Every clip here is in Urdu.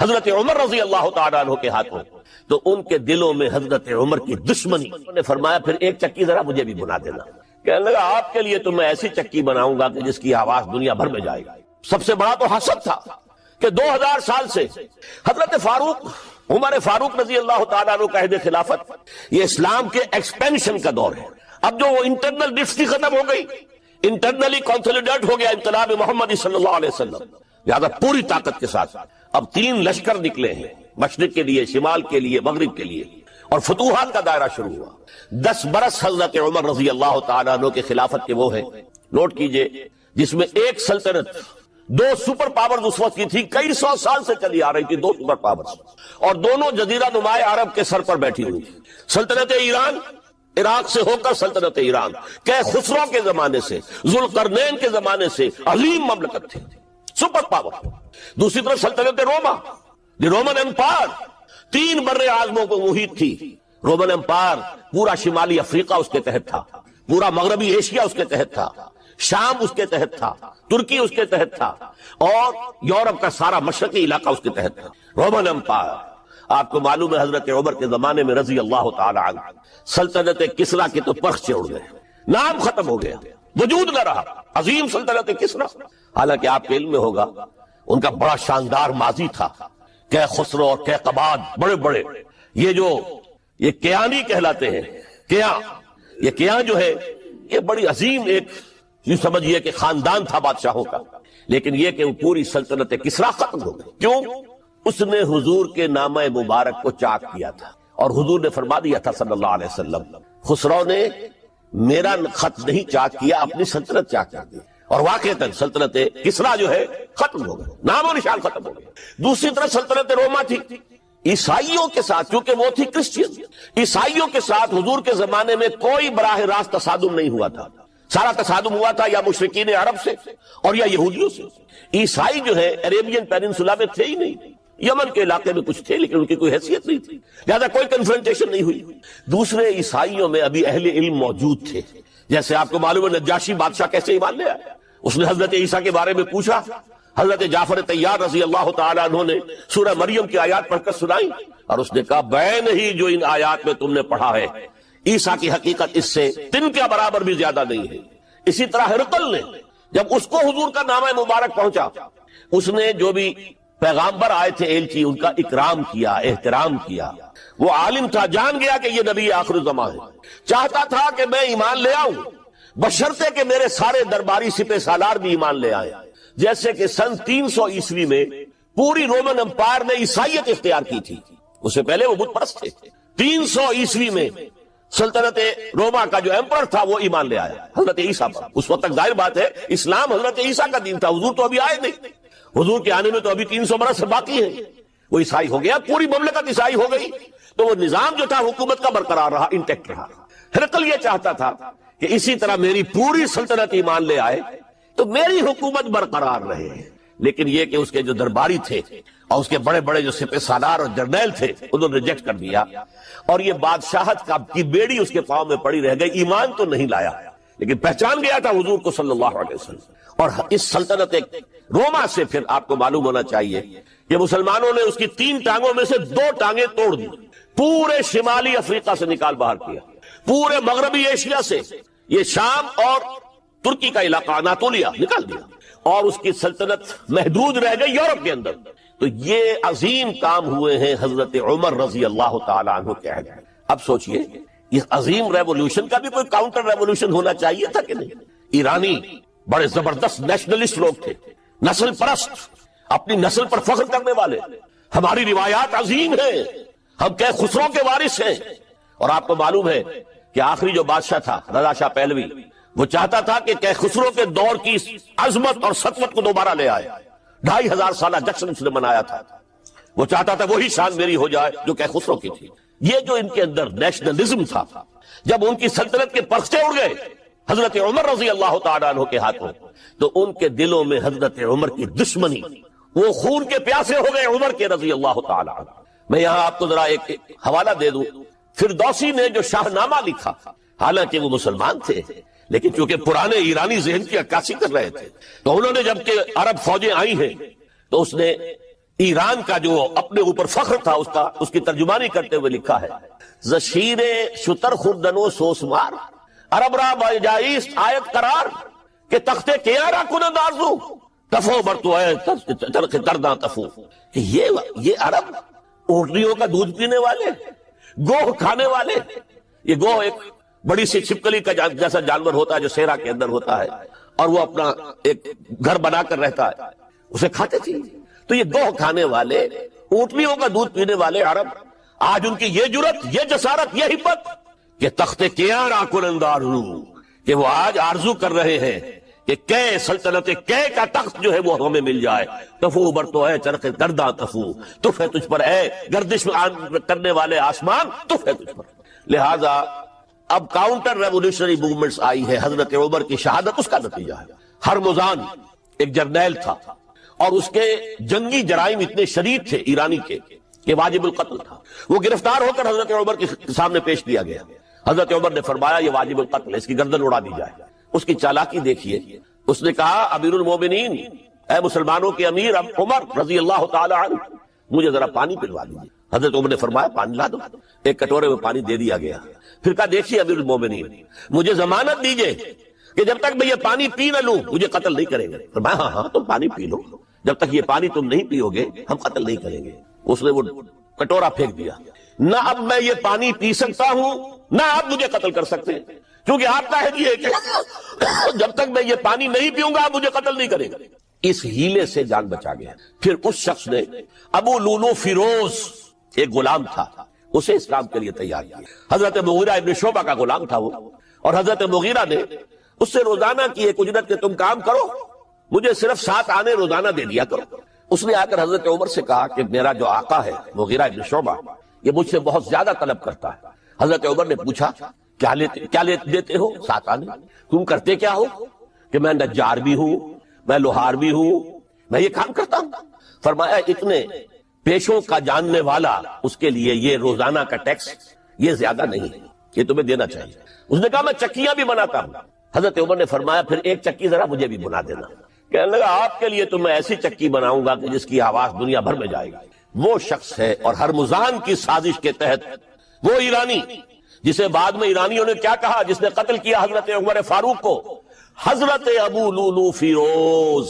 حضرت عمر رضی اللہ تعالیٰ عنہ کے ہاتھوں، تو ان کے دلوں میں حضرت عمر کی دشمنی. انہوں نے فرمایا پھر ایک چکی ذرا مجھے بھی بنا دینا. کہنے لگا آپ کے لیے تو میں ایسی چکی بناؤں گا کہ جس کی آواز دنیا بھر میں جائے گا. سب سے بڑا تو حسد تھا کہ 2000 سال سے حضرت فاروق، عمر فاروق رضی اللہ تعالیٰ عنہ کا عہد خلافت، یہ اسلام کے ایکسپینشن کا دور ہے. اب جو وہ انٹرنل ڈفٹی ختم ہو گئی، انٹرنلی کنسولیڈیٹ ہو گیا انقلاب محمدی صلی اللہ علیہ وسلم، لہذا پوری طاقت کے ساتھ اب 3 لشکر نکلے ہیں، مشرق کے لیے، شمال کے لیے، مغرب کے لیے، اور فتوحات کا دائرہ شروع ہوا. 10 برس حضرت عمر رضی اللہ تعالیٰ عنہ کے خلافت کے وہ ہیں، نوٹ کیجئے، جس میں ایک سلطنت 2 سپر پاورز اس وقت کی تھی، کئی 100 سال سے چلی آ رہی تھی 2 سپر پاورز، اور دونوں جزیرہ نما عرب کے سر پر بیٹھی ہوئی تھی. سلطنت ایران، عراق سے ہو کر سلطنت ایران، کہ خسرو کے زمانے سے، ذوالقرنین کے زمانے سے عظیم مملکت تھی، سپر پاور. دوسری طرف سلطنت روما، دی رومن امپائر، 3 بر اعظموں کو محیط تھی. رومن امپائر پورا شمالی افریقہ اس کے تحت تھا، پورا مغربی ایشیا اس کے تحت تھا، شام اس کے تحت تھا، ترکی اس کے تحت تھا، اور یورپ کا سارا مشرقی علاقہ اس کے تحت تھا. Roman empire. آپ کو معلوم ہے حضرت عمر کے زمانے میں رضی اللہ تعالی عنہ سلطنت کسریٰ کے تو پرچے اڑ گئے، نام ختم ہو گیا، وجود نہ رہا. عظیم سلطنت کسریٰ، حالانکہ آپ کے علم میں ہوگا ان کا بڑا شاندار ماضی تھا. کہ خسرو اور کہ قباد، بڑے بڑے یہ کیانی کہلاتے ہیں. یہ کیاں جو ہے یہ بڑی عظیم ایک یوں سمجھیے کہ خاندان تھا بادشاہوں کا. لیکن یہ کہ وہ پوری سلطنت کسریٰ ختم ہو گئی. کیوں؟ اس نے حضور کے نامہ مبارک کو چاک کیا تھا، اور حضور نے فرما دیا تھا صلی اللہ علیہ وسلم، خسرو نے میرا خط نہیں چاک کیا، اپنی سلطنت چاک کر دی. اور واقعتاً سلطنت کسریٰ جو ہے ختم ہو گئی، نام و نشان ختم ہو گئی. دوسری طرف سلطنت روما تھی، عیسائیوں کے ساتھ، کیونکہ وہ تھی کرسچین، عیسائیوں کے ساتھ حضور کے زمانے میں کوئی براہ راست تصادم نہیں ہوا تھا. سارا تصادم ہوا تھا یا مشرکین عرب سے اور یا یہودیوں سے. عیسائی جو ہے عریبین پیننسولا میں تھے ہی نہیں، یمن کے علاقے میں کچھ تھے لیکن ان کی کوئی حیثیت نہیں تھی، لہذا کوئی کنفرنٹیشن نہیں ہوئی. دوسرے عیسائیوں میں ابھی اہل علم موجود تھے. جیسے آپ کو معلوم ہے نجاشی بادشاہ کیسے ایمان لے آیا، اس نے حضرت عیسیٰ کے بارے میں پوچھا. حضرت جعفر طیار رضی اللہ تعالیٰ عنہ نے سورہ مریم کی آیات پڑھ کر سنائی، اور اس نے کہا بین ہی جو ان آیات میں تم نے پڑھا ہے، عیسیٰ کی حقیقت اس سے 3 کے برابر بھی زیادہ نہیں ہے. اسی طرح ہرقل نے جب اس کو حضور کا نامہ مبارک پہنچا، اس نے جو بھی پیغامبر آئے تھے ایلچی، ان کا اکرام کیا، احترام کیا. وہ عالم تھا، جان گیا کہ یہ نبی آخر الزمان ہے، چاہتا تھا کہ میں ایمان لے آؤں بشرطے کہ میرے سارے درباری سپہ سالار بھی ایمان لے آئے. جیسے کہ سن 300 عیسوی میں پوری رومن امپائر نے عیسائیت اختیار کی تھی، اس سے پہلے وہ بت پرست تھے. 300 عیسوی میں سلطنت روما کا جو ایمپرر تھا وہ ایمان لے آیا حضرت عیسیٰ پر. اس وقت تک ظاہر بات ہے اسلام حضرت عیسیٰ کا دین تھا، حضور تو ابھی آئے نہیں، حضور کے آنے میں تو ابھی 300 برس سے باقی ہے. وہ عیسائی ہو گیا، پوری مملکت عیسائی ہو گئی، تو وہ نظام جو تھا حکومت کا برقرار رہا، انٹیکٹ رہا. ہرقل یہ چاہتا تھا کہ اسی طرح میری پوری سلطنت ایمان لے آئے تو میری حکومت برقرار رہے. لیکن یہ کہ اس کے جو درباری تھے اور اس کے بڑے بڑے جو سپہ سالار اور جرنیل تھے انہوں نے ریجیکٹ کر دیا، اور یہ بادشاہت کی بیڑی اس کے پاؤں میں پڑی رہ گئی. ایمان تو نہیں لایا لیکن پہچان گیا تھا حضور کو صلی اللہ علیہ وسلم. اور اس سلطنت روما سے پھر آپ کو معلوم ہونا چاہیے کہ مسلمانوں نے اس کی 3 ٹانگوں میں سے 2 ٹانگیں توڑ دی، پورے شمالی افریقہ سے نکال باہر کیا، پورے مغربی ایشیا سے یہ شام اور ترکی کا علاقہ اناطولیہ نکال دیا، اور اس کی سلطنت محدود رہ گئی یورپ کے اندر. تو یہ عظیم کام ہوئے ہیں حضرت عمر رضی اللہ تعالی عنہ کے عہد میں. اب سوچئے اس عظیم ریولوشن کا بھی کوئی کاؤنٹر ریولوشن ہونا چاہیے تھا کہ نہیں. ایرانی بڑے زبردست نیشنلسٹ لوگ تھے، نسل پرست، اپنی نسل پر فخر کرنے والے. ہماری روایات عظیم ہیں، ہم کہ خسرو کے وارث ہیں. اور آپ کو معلوم ہے کہ آخری جو بادشاہ تھا رضا شاہ پہلوی، وہ چاہتا تھا کہ خسرو کے دور کی عظمت اور سطوت کو دوبارہ لے آئے. 2500 سالہ جشن اس نے منایا تھا، وہ چاہتا تھا وہی شان میری ہو جائے جو کہ خسرو کی تھی. یہ جو ان کے اندر نیشنلزم تھا، جب ان کی سلطنت کے پرچے اڑ گئے حضرت عمر رضی اللہ تعالیٰ عنہ کے ہاتھوں، تو ان کے دلوں میں حضرت عمر کی دشمنی، وہ خون کے پیاسے ہو گئے عمر کے رضی اللہ تعالیٰ عنہ. میں یہاں آپ کو ذرا ایک حوالہ دے دوں. فردوسی نے جو شاہ نامہ لکھا، حالانکہ وہ مسلمان تھے لیکن چونکہ پرانے ایرانی ذہن کی عکاسی کر رہے تھے، تو انہوں نے جب کہ عرب فوجیں آئی ہیں تو اس نے ایران کا جو اپنے اوپر فخر تھا اس کی ترجمانی کرتے ہوئے لکھا ہے، زشیر شتر خوردن و سوسمار عرب را باجائیست آیت قرار کہ تختے کیا را کنند آرزو تفو برتو ہے چرخ کرداں تفو، کہ یہ عرب اونٹنیوں کا دودھ پینے والے، گوہ کھانے والے، یہ گوہ ایک بڑی سی چھپکلی کا جیسا جانور ہوتا ہے جو صحرا کے اندر ہوتا ہے اور وہ اپنا ایک گھر بنا کر رہتا ہے، اسے کھاتے تھے۔ تو یہ گوہ کھانے والے، اونٹنیوں کا دودھ پینے والے عرب، آج ان کی یہ جرت، یہ جسارت، یہ ہمت کہ تخت کیاں را کنند آرزو، کہ وہ آج آرزو کر رہے ہیں کہ کئے سلطنت کئے کا تخت جو ہے وہ ہمیں مل جائے۔ تفو برتو ہے چرخ کرداں تفو، تف ہے تجھ پر اے گردش کرنے والے آسمان، تف ہے تجھ پر۔ لہذا اب کاؤنٹر ریولیوشنری موومنٹس آئی ہے، حضرت عمر کی شہادت اس کا نتیجہ ہے۔ ہرمزان ایک جرنیل تھا اور اس کے جنگی جرائم اتنے شدید تھے ایرانی کے کہ واجب القتل تھا، وہ گرفتار ہو کر حضرت عمر کے سامنے پیش کیا گیا۔ حضرت عمر نے فرمایا یہ واجب القتل ہے، اس کی گردن اڑا دی جائے۔ اس کی چالاکی دیکھیے، اس نے کہا امیر المومنین، اے مسلمانوں کے امیر عمر رضی اللہ تعالی عنہ، مجھے ذرا پانی پلوا دیجیے۔ حضرت عمر نے فرمایا پانی لا دو، ایک کٹورے میں پانی دے دیا گیا۔ پھر کہا دیکھیے امیر المومنین، مجھے ضمانت دیجیے کہ جب تک میں یہ پانی پی نہ لوں مجھے قتل نہیں کریں گے۔ فرمایا ہاں ہاں تم پانی پی لو، جب تک یہ پانی تم نہیں پیو گے ہم قتل نہیں کریں گے۔ اس نے وہ کٹورا پھینک دیا، نہ اب میں یہ پانی پی سکتا ہوں نہ آپ مجھے قتل کر سکتے، کیونکہ آپ کا ہے یہ کہ جب تک میں یہ پانی نہیں پیوں گا آپ مجھے قتل نہیں کریں گے۔ اس ہیلے سے جان بچا گیا۔ پھر اس شخص نے ابو لولو فیروز، ایک غلام تھا، اسے اسلام کے لیے تیار کیا۔ حضرت مغیرہ ابن شعبہ کا غلام تھا وہ، اور حضرت مغیرہ نے اس سے روزانہ کی ایک اجرت کہ تم کام کرو، مجھے صرف 7 آنے روزانہ دے دیا کرو۔ اس نے آ کر حضرت عمر سے کہا کہ میرا جو آقا ہے مغیرہ ابن شعبہ یہ مجھ سے بہت زیادہ طلب کرتا ہے۔ حضرت عمر نے پوچھا کیا دیتے ہو؟ 7 آنے۔ تم کرتے کیا ہو؟ کہ میں نجار بھی ہوں، میں لوہار بھی ہوں، میں یہ کام کرتا ہوں۔ فرمایا اتنے پیشوں کا جاننے والا اس کے لیے یہ روزانہ کا ٹیکس یہ زیادہ نہیں ہے، یہ تمہیں دینا چاہیے۔ اس نے کہا میں چکیاں بھی بناتا ہوں۔ حضرت عمر نے فرمایا پھر ایک چکی ذرا مجھے بھی بنا دینا۔ کہنے لگا آپ کے لیے تو میں ایسی چکی بناؤں گا کہ جس کی آواز دنیا بھر میں جائے گی۔ وہ شخص ہے، اور ہرمزان کی سازش کے تحت وہ ایرانی جسے بعد میں ایرانیوں نے کیا کہا، جس نے قتل کیا حضرت عمر فاروق کو، حضرت ابو لولو فیروز،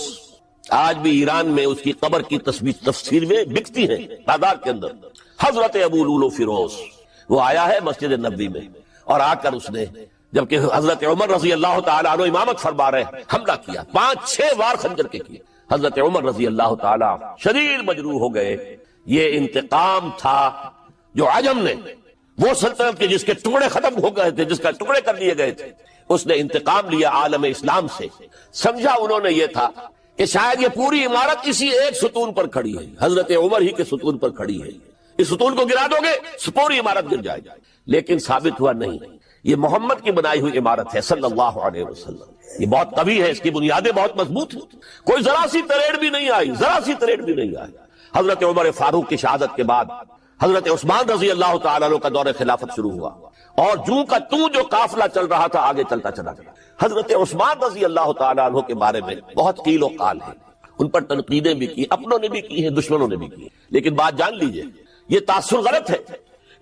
آج بھی ایران میں اس کی قبر کی تفسیریں بکتی ہیں بازار کے اندر۔ حضرت ابو لولو فیروز وہ آیا ہے مسجد نبوی میں، اور آ کر اس نے جبکہ حضرت عمر رضی اللہ تعالی عنہ امامت فرما رہے حملہ کیا، 5-6 وار خنجر کے کیے۔ حضرت عمر رضی اللہ تعالی شدید مجروح ہو گئے۔ یہ انتقام تھا جو عجم نے، وہ سلطنت کے جس کے ٹکڑے ختم ہو گئے تھے، جس کا ٹکڑے کر دیے گئے تھے، اس نے انتقام لیا عالم اسلام سے۔ سمجھا انہوں نے یہ تھا کہ شاید یہ پوری عمارت اسی ایک ستون پر کھڑی ہے، حضرت عمر ہی کے ستون پر کھڑی ہے، اس ستون کو گرا دو گے پوری عمارت گر جائے گی۔ لیکن ثابت ہوا نہیں، یہ محمد کی بنائی ہوئی عمارت ہے صلی اللہ علیہ وسلم، یہ بہت قوی ہے، اس کی بنیادیں بہت مضبوط ہیں، کوئی ذرا سی تریڑ بھی نہیں آئی، ذرا سی تریڑ بھی نہیں آئی۔ حضرت عمر فاروق کی شہادت کے بعد حضرت عثمان رضی اللہ تعالیٰ عنہ کا دور خلافت شروع ہوا، اور جوں کا تو جو قافلہ چل رہا تھا آگے چلتا چلا گیا۔ حضرت عثمان رضی اللہ تعالیٰ عنہ کے بارے میں بہت قیل و قال ہے، ان پر تنقیدیں بھی کی، اپنوں نے بھی کی ہیں، دشمنوں نے بھی کی، لیکن بات جان لیجئے یہ تاثر غلط ہے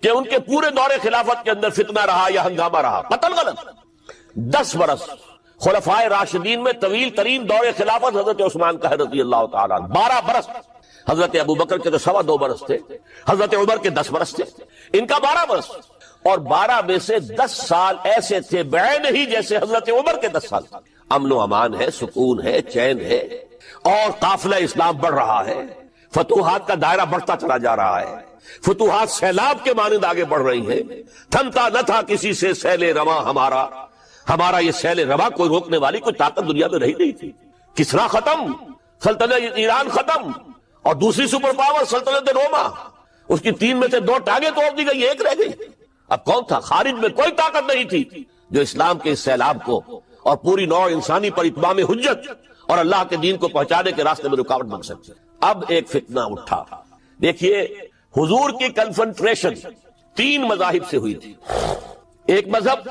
کہ ان کے پورے دور خلافت کے اندر فتنہ رہا یا ہنگامہ رہا، قتل غلط۔ 10 برس خلفائے راشدین میں طویل ترین دور خلافت حضرت عثمان کا ہے رضی اللہ تعالیٰ عنہ۔ 12 برس حضرت ابو بکر کے تو 2.25 برس تھے، حضرت عمر کے 10 برس تھے، ان کا 12 برس، اور 12 میں سے 10 سال ایسے تھے بعین ہی جیسے حضرت عمر کے 10 سال۔ امن و امان ہے، سکون ہے، چین ہے، اور قافلہ اسلام بڑھ رہا ہے، فتوحات کا دائرہ بڑھتا چلا جا رہا ہے، فتوحات سیلاب کے مانند آگے بڑھ رہی ہیں۔ تھمتا نہ تھا کسی سے سیل رواں ہمارا یہ سیل رواں کوئی روکنے والی کوئی طاقت دنیا میں رہی نہیں تھی۔ کسرا ختم، سلطنت ایران ختم، اور دوسری سپر پاور سلطنت روما، اس کی 3 میں سے 2 ٹانگیں توڑ دی گئی، 1 رہ گئی۔ اب کون تھا؟ خارج میں کوئی طاقت نہیں تھی جو اسلام کے اس سیلاب کو اور پوری نوع انسانی پر اتمام حجت اور اللہ کے دین کو پہنچانے کے راستے میں رکاوٹ بن سکتے۔ اب ایک فتنہ اٹھا۔ دیکھیے حضور کی کنفنٹریشن 3 مذاہب سے ہوئی تھی۔ ایک مذہب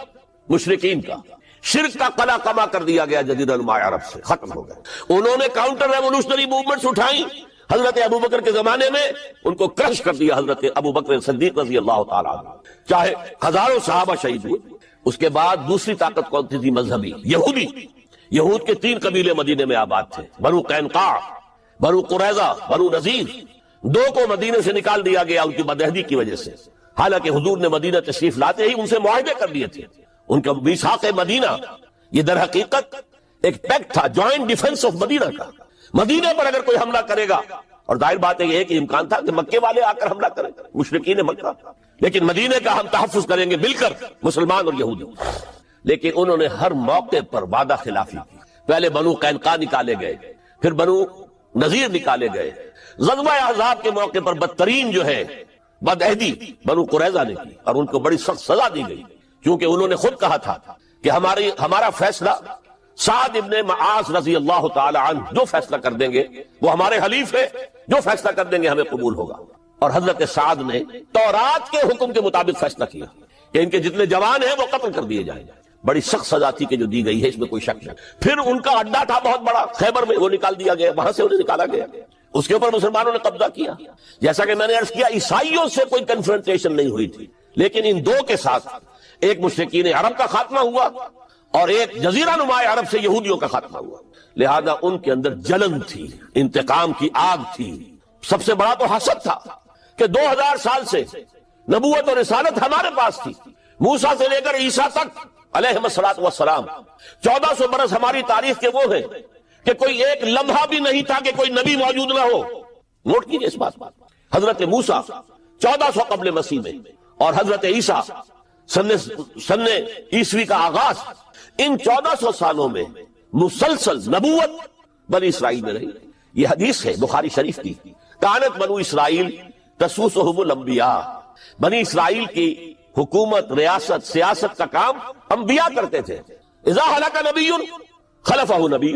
مشرکین کا، شرک کا قلع قمع کر دیا گیا جزیرہ نما عرب سے، ختم ہو گیا۔ انہوں نے کاؤنٹر ریولوشنری موومنٹس اٹھائیں، حضرت ابو بکر کے زمانے میں ان کو کرش کر دیا حضرت ابو بکر صدیق رضی اللہ تعالیٰ عنہ، چاہے ہزاروں صحابہ شہید ہوئے۔ اس کے بعد دوسری طاقت کون تھی؟ مذہبی، یہودی۔ یہود کے 3 قبیلے مدینے میں آباد تھے، بنو قینقاع، بنو قریظہ، بنو نذیر۔ 2 کو مدینے سے نکال دیا گیا ان کی بدعہدی کی وجہ سے، حالانکہ حضور نے مدینہ تشریف لاتے ہی ان سے معاہدے کر دیے تھے۔ ان کا میثاق مدینہ یہ در حقیقت ایک پیکٹ تھا، جوائنٹ ڈیفنس آف مدینہ کا۔ مدینہ پر اگر کوئی حملہ کرے گا، اور ظاہر بات ہے یہ کہ امکان تھا کہ مکے والے آ کر حملہ کریں، مشرکین مکہ، لیکن مدینہ کا ہم تحفظ کریں گے مل کر، مسلمان اور یہودی۔ لیکن انہوں نے ہر موقع پر وعدہ خلافی کی۔ پہلے بنو قینقاع نکالے گئے، پھر بنو نذیر نکالے گئے۔ غزوہ احزاب کے موقع پر بدترین جو ہے بدعہدی بنو قریظہ نے کی، اور ان کو بڑی سخت سزا دی گئی، کیونکہ انہوں نے خود کہا تھا کہ ہمارا فیصلہ سعد ابن معاذ رضی اللہ تعالی عنہ جو فیصلہ کر دیں گے وہ ہمارے حلیف ہے، جو فیصلہ کر دیں گے ہمیں قبول ہوگا۔ اور حضرت سعد نے تورات کے حکم کے مطابق فیصلہ کیا کہ ان کے جتنے جوان ہیں وہ قتل کر دیے جائیں۔ بڑی سخت سزا تھی کہ جو دی گئی ہے، اس میں کوئی شک نہیں۔ پھر ان کا اڈا تھا بہت بڑا خیبر میں، وہ نکال دیا گیا، وہاں سے انہیں نکالا گیا، اس کے اوپر مسلمانوں نے قبضہ کیا۔ جیسا کہ میں نے عرض کیا، عیسائیوں سے کوئی کنفرنٹیشن نہیں ہوئی تھی، لیکن ان 2 کے ساتھ ایک مشرکین عرب کا خاتمہ ہوا اور ایک جزیرہ نما عرب سے یہودیوں کا خاتمہ ہوا۔ لہذا ان کے اندر جلن تھی، انتقام کی آگ تھی۔ سب سے بڑا تو حسد تھا کہ 2000 سال سے نبوت اور رسالت ہمارے پاس تھی، موسیٰ سے لے کر عیسیٰ تک علیہ السلام، 1400 برس ہماری تاریخ کے وہ ہیں کہ کوئی ایک لمحہ بھی نہیں تھا کہ کوئی نبی موجود نہ ہو۔ نوٹ کیجئے اس بات۔ حضرت موسیٰ 1400 قبل مسیح میں، اور حضرت عیسیٰ سن عیسوی کا آغاز، ان 1400 سالوں میں مسلسل نبوت بنی اسرائیل میں رہی۔ یہ حدیث ہے بخاری شریف کی، کانت بنو اسرائیل تسوسہم الانبیاء، بنی اسرائیل کی حکومت، ریاست، سیاست کا کام انبیاء کرتے تھے۔ اذا ہلک نبی خلفہ نبی،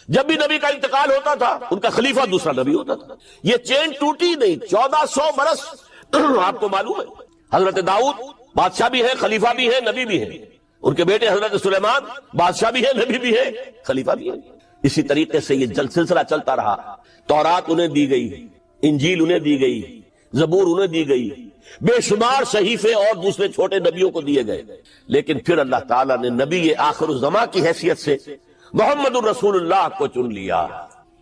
جب بھی نبی کا انتقال ہوتا تھا ان کا خلیفہ دوسرا نبی ہوتا تھا۔ یہ چین ٹوٹی نہیں، 1400 برس۔ آپ کو معلوم ہے حضرت داؤد بادشاہ بھی ہے، خلیفہ بھی ہے، نبی بھی ہے۔ ان کے بیٹے حضرت سلیمان بادشاہ بھی ہے، نبی بھی ہے، خلیفہ بھی ہے۔ اسی طریقے سے یہ سلسلہ چلتا رہا۔ تورات انہیں دی گئی، انجیل انہیں دی گئی، زبور انہیں دی گئی، بے شمار صحیفے اور دوسرے چھوٹے نبیوں کو دیے گئے۔ لیکن پھر اللہ تعالیٰ نے نبی آخر الزماں کی حیثیت سے محمد الرسول اللہ کو چن لیا،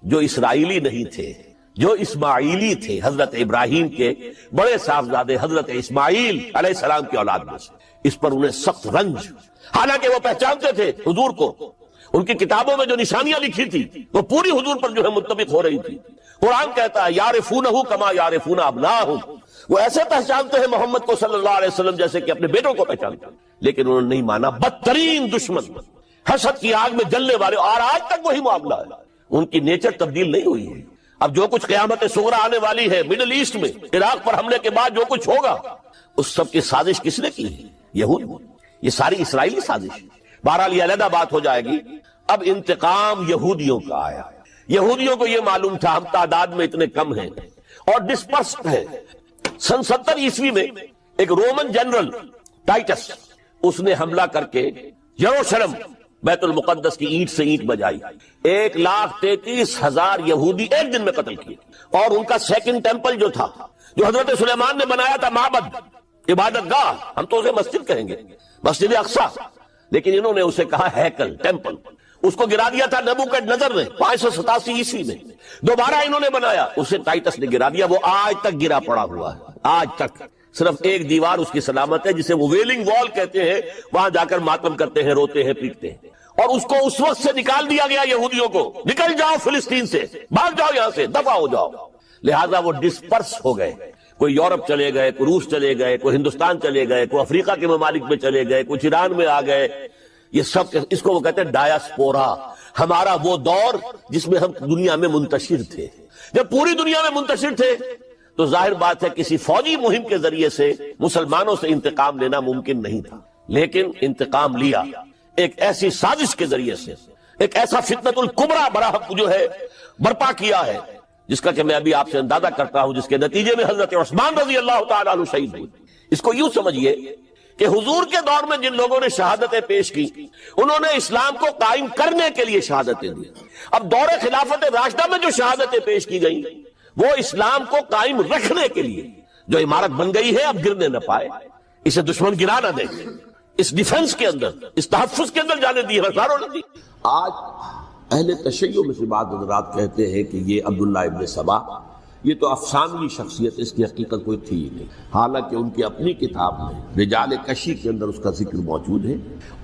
جو اسرائیلی نہیں تھے، جو اسماعیلی تھے، حضرت ابراہیم کے بڑے صاحبزادے حضرت اسماعیل علیہ السلام کی اولاد میں سے۔ اس پر انہیں سخت رنج، حالانکہ وہ پہچانتے تھے حضور کو، ان کی کتابوں میں جو نشانیاں لکھی تھی وہ پوری حضور پر جو ہے متفق ہو رہی تھی۔ قرآن کہتا ہے یعرفونہ کما یعرفون ابناہم، وہ ایسے پہچانتے ہیں محمد کو صلی اللہ علیہ وسلم جیسے کہ اپنے بیٹوں کو پہچانتے ہیں۔ لیکن انہوں نے نہیں مانا، بدترین دشمن، حسد کی آگ میں جلنے والے، اور آج تک وہی معاملہ ہے۔ ان کی نیچر تبدیل نہیں ہوئی ہے۔ اب جو کچھ قیامت صغریٰ آنے والی ہے مڈل ایسٹ میں، عراق پر حملے کے بعد جو کچھ ہوگا، اس سب کی سازش کس نے کی ہے؟ یہود۔ یہ ساری اسرائیلی سازش۔ بہرحال یہ علیحدہ بات ہو جائے گی۔ اب انتقام یہودیوں کا آیا۔ یہودیوں کو یہ معلوم تھا ہم تعداد میں اتنے کم ہیں اور ڈسپرسڈ ہیں۔ سن 70 عیسوی میں ایک رومن جنرل ٹائٹس، اس نے حملہ کر کے یروشلم بیت المقدس کی اینٹ سے اینٹ بجائی، 1,33,000 یہودی ایک دن میں قتل کیے۔ اور ان کا سیکنڈ ٹیمپل جو تھا، جو حضرت سلیمان نے بنایا تھا، معبد، عبادت گاہ، ہم تو اسے مسجد کہیں گے، مسجد اقصیٰ، لیکن انہوں نے اسے کہا ہیکل، ٹیمپل، اس کو گرا دیا تھا نبوکدنضر نے 587 عیسوی میں۔ دوبارہ انہوں نے بنایا، اسے ٹائٹس نے گرا دیا، وہ آج تک گرا پڑا ہوا ہے، آج تک۔ صرف ایک دیوار اس کی سلامت ہے جسے وہ ویلنگ وال کہتے ہیں، وہاں جا کر ماتم کرتے ہیں، روتے ہیں، پیٹتے ہیں۔ اور اس کو اس وقت سے نکال دیا گیا یہودیوں کو، نکل جاؤ فلسطین سے، بھاگ جاؤ یہاں سے، دفع ہو جاؤ۔ لہذا وہ ڈسپرس ہو گئے، کوئی یورپ چلے گئے، کوئی روس چلے گئے، کوئی ہندوستان چلے گئے، کوئی افریقہ کے ممالک میں چلے گئے، کچھ ایران میں آ گئے۔ یہ سب، اس کو وہ کہتے ہیں ڈایاسپورا، ہمارا وہ دور جس میں ہم دنیا میں منتشر تھے۔ جب پوری دنیا میں منتشر تھے تو ظاہر بات ہے کسی فوجی مہم کے ذریعے سے مسلمانوں سے انتقام لینا ممکن نہیں تھا، لیکن انتقام لیا ایک ایسی سازش کے ذریعے سے، ایک ایسا فتنۃ الکبریٰ جو ہے برپا کیا ہے، جس کا کہ میں ابھی آپ سے اندازہ کرتا ہوں، جس کے نتیجے میں حضرت عثمان رضی اللہ تعالیٰ عنہ شہید ہوئے۔ اس کو یوں سمجھیے کہ حضور کے دور میں جن لوگوں نے شہادتیں پیش کی، انہوں نے اسلام کو قائم کرنے کے لیے شہادتیں دی۔ اب دور خلافت راشدہ میں جو شہادتیں پیش کی گئیں، وہ اسلام کو قائم رکھنے کے لیے جو عمارت بن گئی ہے اب گرنے نہ پائے، اسے دشمن گرا نہ دے، اس ڈیفنس کے اندر، اس تحفظ کے اندر جانے دی، ہزاروں نے دی۔ آج اہل تشیع میں سے بعض حضرات کہتے ہیں کہ یہ عبداللہ ابن سبا یہ تو افسانوی شخصیت، اس کی حقیقت کوئی تھی ہی نہیں، حالانکہ ان کی اپنی کتاب میں رجال کشی کے اندر اس کا ذکر موجود ہے،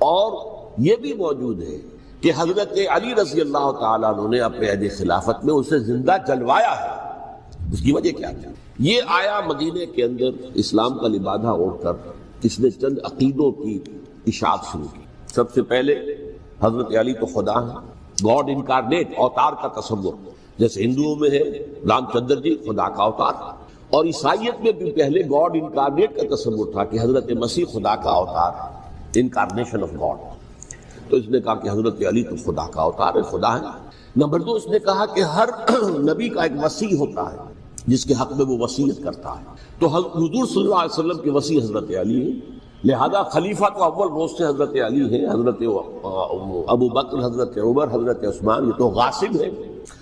اور یہ بھی موجود ہے کہ حضرت علی رضی اللہ تعالیٰ عنہ نے اپنے عہد خلافت میں اسے زندہ جلوایا ہے۔ اس کی وجہ کیا تھی؟ یہ آیا مدینے کے اندر اسلام کا لبادہ اوڑھ کر اس نے چند عقیدوں کی اشاعت شروع کی۔ سب سے پہلے حضرت علی تو خدا ہیں، گاڈ انکارنیٹ، اوتار کا تصور، جیسے ہندوؤں میں ہے رام چندر جی خدا کا اوتار، اور عیسائیت میں بھی پہلے گاڈ انکارنیٹ کا تصور تھا کہ حضرت مسیح خدا کا اوتار، انکارنیشن آف گاڈ۔ تو اس نے کہا کہ حضرت علی تو خدا کا اوتار ہے، خدا ہے۔ نمبر 2 اس نے کہا کہ ہر نبی کا ایک وصی ہوتا ہے جس کے حق میں وہ وصیت کرتا ہے، تو حضور صلی اللہ علیہ وسلم کے وصی حضرت علی ہے، لہذا خلیفہ تو اول روز سے حضرت علی ہے، حضرت ابو بکر، حضرت عمر، حضرت عثمان یہ تو غاصب ہے،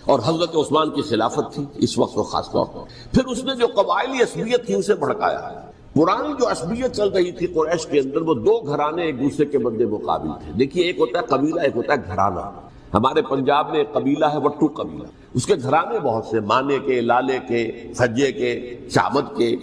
اور حضرت عثمان کی خلافت تھی اس وقت وہ خاص طور پر۔ پھر اس نے جو قبائلی عصبیت تھی اسے بھڑکایا۔ پرانی جو عصبیت چل رہی تھی قریش کے اندر، وہ 2 گھرانے ایک دوسرے کے مد مقابل تھے۔ دیکھیے ایک ہوتا ہے قبیلہ، ایک ہوتا ہے گھرانہ۔ ہمارے پنجاب میں ایک قبیلہ ہے وٹو قبیلہ، اس کے گھرانے بہت سے، مانے کے، لالے کے، سجے کے، شامت کے،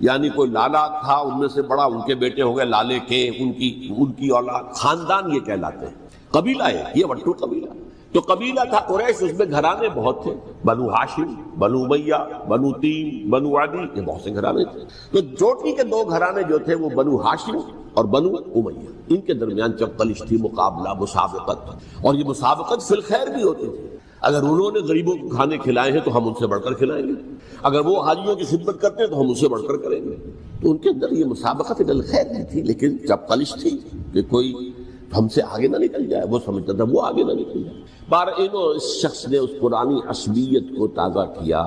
یعنی کوئی لالا تھا ان میں سے بڑا، ان کے بیٹے ہو گئے لالے کے، ان کی اولاد، خاندان یہ کہلاتے ہیں۔ قبیلہ ہے یہ وٹو قبیلہ۔ تو قبیلہ تھا قریش، اس میں گھرانے بہت تھے، بنو ہاشم، بنو امیہ، بنو تیم، بنو عدی، یہ بہت سے گھرانے تھے۔ تو چوٹی کے 2 گھرانے جو تھے وہ بنو ہاشم اور بنو امیہ، ان کے درمیان چپقلش تھی، مقابلہ، مسابقت، اور یہ مسابقت فی الخیر بھی ہوتی تھی۔ اگر انہوں نے غریبوں کو کھانے کھلائے ہیں تو ہم ان سے بڑھ کر کھلائیں گے، اگر وہ حاجیوں کی خدمت کرتے ہیں تو ہم ان سے بڑھ کر کریں گے۔ تو ان کے اندر یہ مسابقت فی الخیر نہیں تھی، لیکن چپقلش تھی کہ کوئی ہم سے آگے نہ نکل جائے، وہ سمجھتا تھا وہ آگے نہ نکل جائے۔ اس شخص نے اس پرانی عصبیت کو تازہ کیا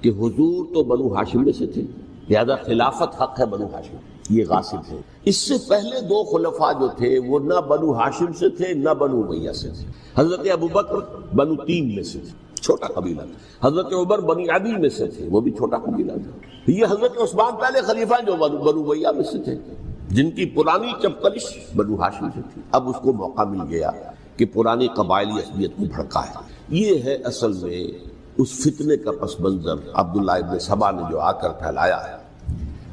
کہ حضور تو بنو ہاشم میں سے تھے، لہذا خلافت حق ہے بنو ہاشم، یہ غاصب ہے۔ اس سے پہلے 2 خلفاء جو تھے وہ نہ بنو ہاشم سے تھے نہ بنو امیہ سے تھے۔ حضرت ابو بکر بنو تیم میں سے تھے، چھوٹا قبیلہ تھا۔ حضرت عمر بنی عدی میں سے تھے، وہ بھی چھوٹا قبیلہ تھا۔ یہ حضرت عثمان پہلے خلیفہ جو بنو امیہ میں سے تھے، جن کی پرانی چپقلش بنو ہاشم سے تھی۔ اب اس کو موقع مل گیا کہ پرانی قبائلی عصبیت کو بھڑکائے۔ یہ ہے اصل میں اس فتنے کا پس منظر عبداللہ ابن سبا نے جو آ کر پھیلایا ہے،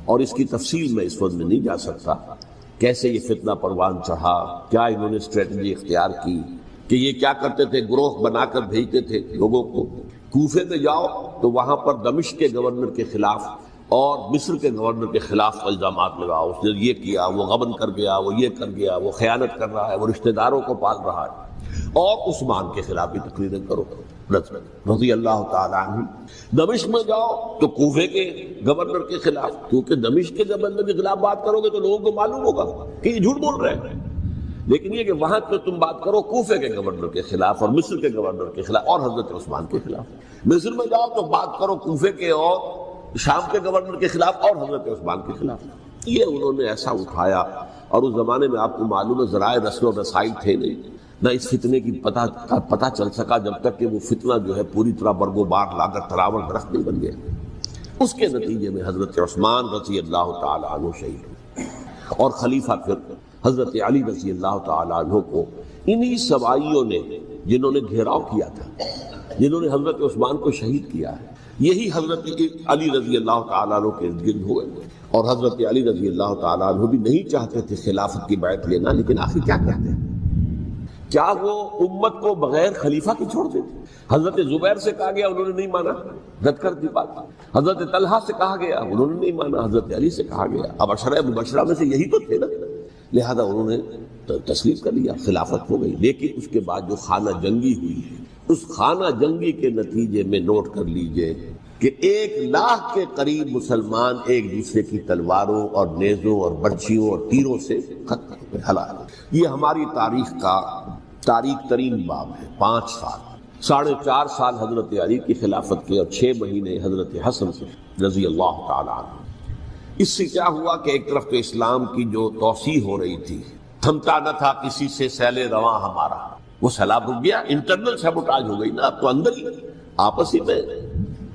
اور اس کی تفصیل میں اس وقت میں نہیں جا سکتا، کیسے یہ فتنہ پروان چڑھا، کیا انہوں نے اسٹریٹجی اختیار کی، کہ یہ کیا کرتے تھے، گروہ بنا کر بھیجتے تھے لوگوں کو، کوفے میں جاؤ تو وہاں پر دمشق کے گورنر کے خلاف اور مصر کے گورنر کے خلاف الزامات لگاؤ، اس نے یہ کیا، وہ غبن کر گیا، وہ یہ کر گیا، وہ خیانت کر رہا ہے، وہ رشتہ داروں کو پال رہا ہے، اور عثمان کے خلاف بھی تقریریں کرو رضی اللہ تعالیٰ عنہ۔ دمشق میں جاؤ تو کوفے کے گورنر کے خلاف، کیونکہ دمشق کے گورنر کے خلاف بات کرو گے تو لوگوں کو معلوم ہوگا کہ یہ جھوٹ بول رہے ہیں، لیکن یہ کہ وہاں تو تم بات کرو کوفے کے گورنر کے خلاف اور مصر کے گورنر کے خلاف اور حضرت عثمان کے خلاف۔ مصر میں جاؤ تو بات کرو کوفے کے اور شام کے گورنر کے خلاف اور حضرت عثمان کے خلاف۔ یہ انہوں نے ایسا اٹھایا، اور اس زمانے میں آپ کو معلوم ہے ذرائع رسل و رسائی تھے نہیں، نہ اس فتنے کی پتہ چل سکا جب تک کہ وہ فتنہ جو ہے پوری طرح برگ و بار لا کر تراور درخت نہیں بن گیا۔ اس کے نتیجے میں حضرت عثمان رضی اللہ تعالیٰ عنہ شہید ہوئے، اور خلیفہ پھر حضرت علی رضی اللہ تعالیٰ عنہ کو انہی سوائیوں نے، جنہوں نے گھیراؤ کیا تھا، جنہوں نے حضرت عثمان کو شہید کیا ہے، یہی حضرت علی رضی اللہ تعالیٰ عنہ کے ارد گرد ہوئے، اور حضرت علی رضی اللہ تعالیٰ عنہ بھی نہیں چاہتے تھے خلافت کی بیعت لینا، لیکن آخر کیا کرتے ہیں؟ کیا وہ امت کو بغیر خلیفہ کے چھوڑ دیتے؟ حضرت زبیر سے کہا گیا، انہوں نے نہیں مانا، رد کر دی بات۔ حضرت طلحہ سے کہا گیا، انہوں نے نہیں مانا، حضرت علی سے کہا گیا۔ اب عشرہ مبشرہ میں سے یہی تو تھے نا، لہذا انہوں نے تسلیم کر لیا، خلافت ہو گئی۔ لیکن اس کے بعد جو خانہ جنگی ہوئی، اس خانہ جنگی کے نتیجے میں نوٹ کر لیجئے کہ 1,00,000 کے قریب مسلمان ایک دوسرے کی تلواروں اور نیزوں اور برچھیوں اور تیروں سے ختم ہلاک۔ یہ ہماری تاریخ کا تاریخ ترین باب ہے۔ 5 سال، 4.5 سال حضرت علی کی خلافت کے، اور 6 مہینے حضرت حسن سے رضی اللہ تعالیٰ عنہ۔ اس سے کیا ہوا کہ ایک طرف تو اسلام کی جو توسیع ہو رہی تھی، تھمتا نہ تھا کسی سے سیل رواں ہمارا، وہ سیلاب رک گیا، انٹرنل سیبوٹاج ہو گئی نا، اب تو اندر ہی آپس ہی میں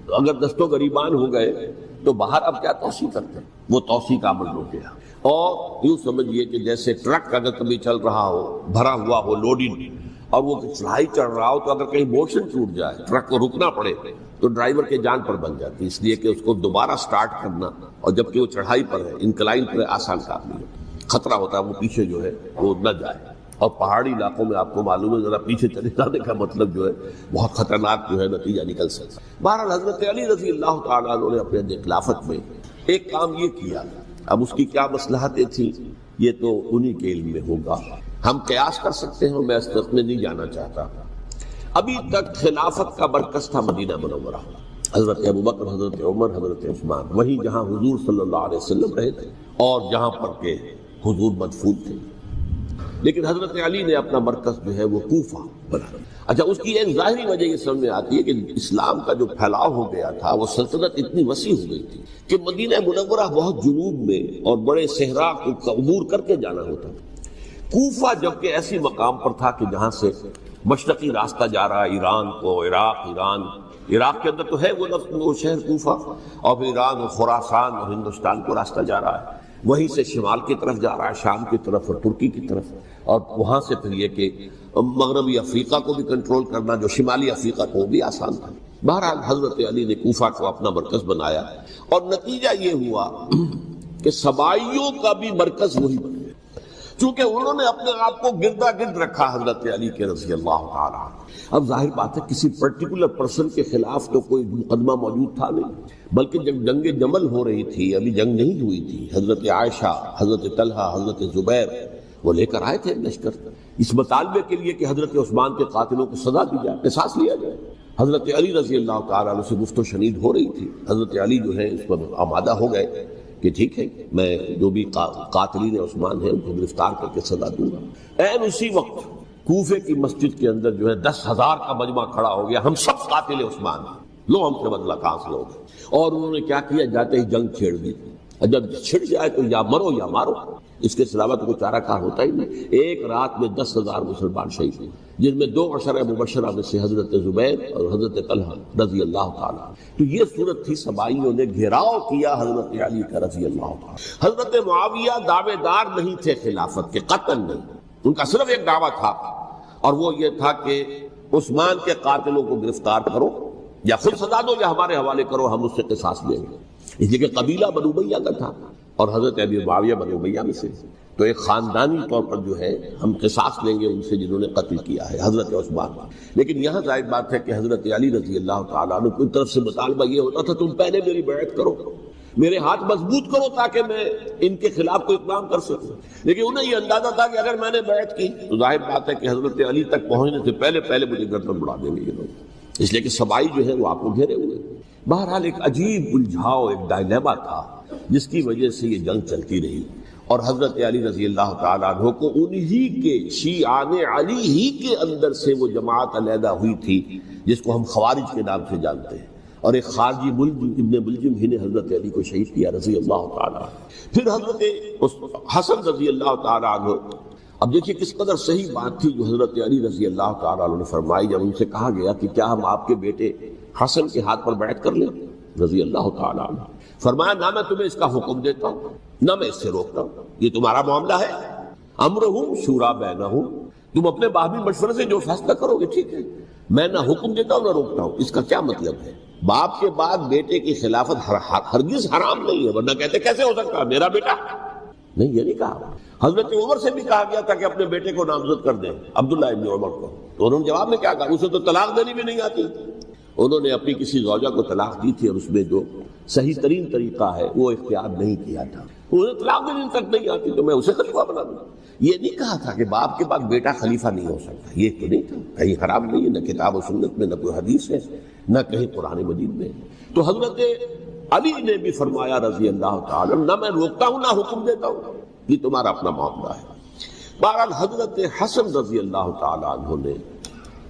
اگر دستوں گریبان ہو گئے تو باہر اب کیا توسیع کرتے ہیں، وہ توسیع کا عمل ہو گیا۔ اور یوں سمجھیے کہ جیسے ٹرک اگر کبھی چل رہا ہو، بھرا ہوا ہو، لوڈنگ، اور وہ چڑھائی چڑھ رہا ہو، تو اگر کہیں موشن ٹوٹ جائے، ٹرک کو رکنا پڑے، تو ڈرائیور کے جان پر بن جاتی، اس لیے کہ اس کو دوبارہ سٹارٹ کرنا، اور جبکہ وہ چڑھائی پر ہے، انکلائن پر ہے، آسان کام نہیں ہے، خطرہ ہوتا ہے وہ پیچھے جو ہے وہ نہ جائے۔ اور پہاڑی علاقوں میں آپ کو معلوم ہے ذرا پیچھے چلے جانے کا مطلب جو ہے بہت خطرناک جو ہے نتیجہ نکل سکتا ہے۔ بہرحال حضرت علی رضی اللہ تعالیٰ عنہ نے اپنے خلافت میں ایک کام یہ کیا، اب اس کی کیا مصلحتیں تھیں یہ تو انہی کے علم میں ہوگا، ہم قیاس کر سکتے ہیں، میں اس طرف میں نہیں جانا چاہتا۔ ابھی تک خلافت کا مرکز تھا مدینہ منورہ، حضرت ابوبکر، حضرت عمر، حضرت عثمان، وہیں جہاں حضور صلی اللہ علیہ وسلم رہے تھے اور جہاں پر کہ حضور مدفون تھے۔ لیکن حضرت علی نے اپنا مرکز جو ہے وہ کوفہ بنا۔ اچھا، اس کی ایک ظاہری وجہ یہ سمجھ میں آتی ہے کہ اسلام کا جو پھیلاؤ ہو گیا تھا، وہ سلطنت اتنی وسیع ہو گئی تھی کہ مدینہ منورہ بہت جنوب میں اور بڑے صحرا کو عبور کر کے جانا ہوتا تھا۔ کوفہ جبکہ ایسی مقام پر تھا کہ جہاں سے مشرقی راستہ جا رہا ہے ایران کو، عراق کے اندر تو ہے وہ شہر کوفہ، اور پھر ایران اور خراسان اور ہندوستان کو راستہ جا رہا ہے، وہیں سے شمال کی طرف جا رہا ہے، شام کی طرف اور ترکی کی طرف، اور وہاں سے پھر یہ کہ مغربی افریقہ کو بھی کنٹرول کرنا، جو شمالی افریقہ کو بھی آسان تھا۔ بہرحال حضرت علی نے کوفہ کو اپنا مرکز بنایا، اور نتیجہ یہ ہوا کہ سبائیوں کا بھی مرکز وہی بن گیا، چونکہ انہوں نے اپنے آپ کو گردا گرد رکھا حضرت علی کے رضی اللہ تعالیٰ عنہ۔ اب ظاہر بات ہے کسی پرٹیکولر پرسن کے خلاف تو کوئی مقدمہ موجود تھا نہیں، بلکہ جب جنگ جمل ہو رہی تھی، ابھی جنگ نہیں ہوئی تھی، حضرت عائشہ، حضرت طلحہ، حضرت زبیر وہ لے کر آئے تھے لشکر اس مطالبے کے لیے کہ حضرت عثمان کے قاتلوں کو سزا دی جائے، قصاص لیا جائے۔ حضرت علی رضی اللہ تعالیٰ عنہ سے گفت و شنید ہو رہی تھی، حضرت علی جو ہے اس پر آمادہ ہو گئے کہ ٹھیک ہے، میں جو بھی قاتلین عثمان ہیں ان کو گرفتار کر کے سزا دوں گا۔ عین اسی وقت کوفے کی مسجد کے اندر جو ہے 10,000 کا مجمع کھڑا ہو گیا، ہم سب قاتل عثمان ہیں، لو ہم سے بدلہ کہاں سے لوگ، اور انہوں نے کیا کیا، جاتے ہی جنگ چھیڑ دی، جب چھڑ جائے تو یا مرو یا مارو، اس کے علاوہ تو کوئی چارہ کار ہوتا ہی نہیں۔ ایک رات میں 10,000 مسلمان شہید ہوئے، جن میں 2 عشرہ مبشرہ میں سے حضرت زبیر اور حضرت طلحہ رضی اللہ تعالیٰ۔ تو یہ صورت تھی، سبائیوں نے گھیراؤ کیا حضرت علی کا رضی اللہ تعالیٰ۔ حضرت معاویہ دعوے دار نہیں تھے خلافت کے، قطعاً نہیں، ان کا صرف ایک دعویٰ تھا، اور وہ یہ تھا کہ عثمان کے قاتلوں کو گرفتار کرو، یا خود سزا دو یا ہمارے حوالے کرو، ہم اس سے قصاص لیں گے۔ اس لیے کہ قبیلہ بنو امیہ کا تھا، اور حضرت ابی معاویہ بنو امیہ میں سے، تو ایک خاندانی طور پر جو ہے ہم قصاص لیں گے ان سے جنہوں نے قتل کیا ہے حضرت عثمان۔ لیکن یہاں ظاہر بات ہے کہ حضرت علی رضی اللہ تعالیٰ عنہ کی طرف سے مطالبہ یہ ہوتا تھا، تم پہلے میری بیعت کرو، میرے ہاتھ مضبوط کرو تاکہ میں ان کے خلاف کوئی اقدام کر سکوں۔ لیکن انہیں یہ اندازہ تھا کہ اگر میں نے بیعت کی تو ظاہر بات ہے کہ حضرت علی تک پہنچنے سے پہلے مجھے گردن اڑا دیں گے یہ لوگ، اس لیے کہ سبائی جو ہے وہ آپ کو گھیرے ہوئے۔ بہرحال ایک عجیب الجھاؤ، ایک ڈائلیما تھا جس کی وجہ سے یہ جنگ چلتی رہی، اور حضرت علی رضی اللہ تعالیٰ عنہ کو انہی کے شیعان علی ہی کے اندر سے وہ جماعت علیحدہ ہوئی تھی جس کو ہم خوارج کے نام سے جانتے ہیں، اور ایک خارجی ملجم ابن ملجم ہی نے حضرت علی کو شہید کیا رضی اللہ تعالیٰ عنہ۔ پھر حضرت حسن رضی اللہ تعالیٰ عنہ، اب دیکھیے کس قدر صحیح بات تھی جو حضرت علی رضی اللہ تعالیٰ عنہ نے فرمائی جب ان سے کہا گیا کہ کیا ہم آپ کے بیٹے حسن کے ہاتھ پر بیعت کر لیں رضی اللہ تعالیٰ عنہ۔ فرمایا نہ میں تمہیں اس کا حکم دیتا ہوں نہ میں اس سے روکتا ہوں، یہ تمہارا معاملہ ہے، امرہم شورا بینہم، تم اپنے باہمی مشورے سے جو فیصلہ کرو گے ٹھیک ہے، میں نہ حکم دیتا ہوں نہ روکتا ہوں۔ اس کا کیا مطلب ہے؟ باپ کے بعد بیٹے کی خلافت ہرگز حرام نہیں ہے، ورنہ کہتے کیسے ہو سکتا میرا بیٹا؟ نہیں، یہ نہیں کہا۔ حضرت عمر سے بھی کہا گیا تھا کہ اپنے بیٹے کو نامزد کر دیں، عبداللہ ابن عمر کو، تو انہوں نے جواب میں کیا کہا؟ اسے تو طلاق دینی بھی نہیں آتی۔ انہوں نے اپنی کسی زوجہ کو طلاق دی تھی، اور اس میں جو صحیح ترین طریقہ ہے وہ اختیار نہیں کیا تھا، انہیں طلاق دینے تک نہیں آتی تو میں اسے خلیفہ بنا دوں۔ یہ نہیں کہا تھا کہ باپ کے بعد بیٹا خلیفہ نہیں ہو سکتا، یہ تو نہیں تھا، کہیں حرام نہیں ہے، نہ کتاب و سنت میں، نہ کوئی حدیث ہے، نہ کہیں قرآن مجید میں۔ تو حضرت علی نے بھی فرمایا رضی اللہ تعالیٰ، نہ میں روکتا ہوں نہ حکم دیتا ہوں، یہ تمہارا اپنا معاملہ ہے۔ بہرحال حضرت حسن رضی اللہ تعالیٰ عنہ نے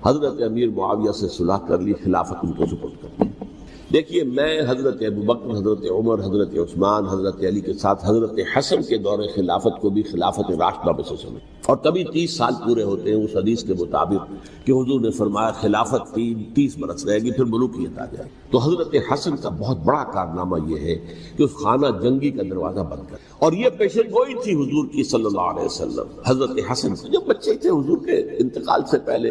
حضرت امیر معاویہ سے صلح کر لی، خلافت ان کو سپرد کر دی۔ دیکھیے میں حضرت ابوبکر، حضرت عمر، حضرت عثمان، حضرت علی کے ساتھ حضرت حسن کے دور خلافت کو بھی خلافت راشدہ میں سے سمجھ، اور تبھی 30 سال پورے ہوتے ہیں اس حدیث کے مطابق کہ حضور نے فرمایا خلافت 30 برس رہے گی پھر ملوکیت آ جائے. تو حضرت حسن کا بہت بڑا کارنامہ یہ ہے کہ اس خانہ جنگی کا دروازہ بند کر، اور یہ پیشن گوئی تھی حضور کی صلی اللہ علیہ وسلم حضرت حسن سے جب بچے تھے حضور کے انتقال سے پہلے،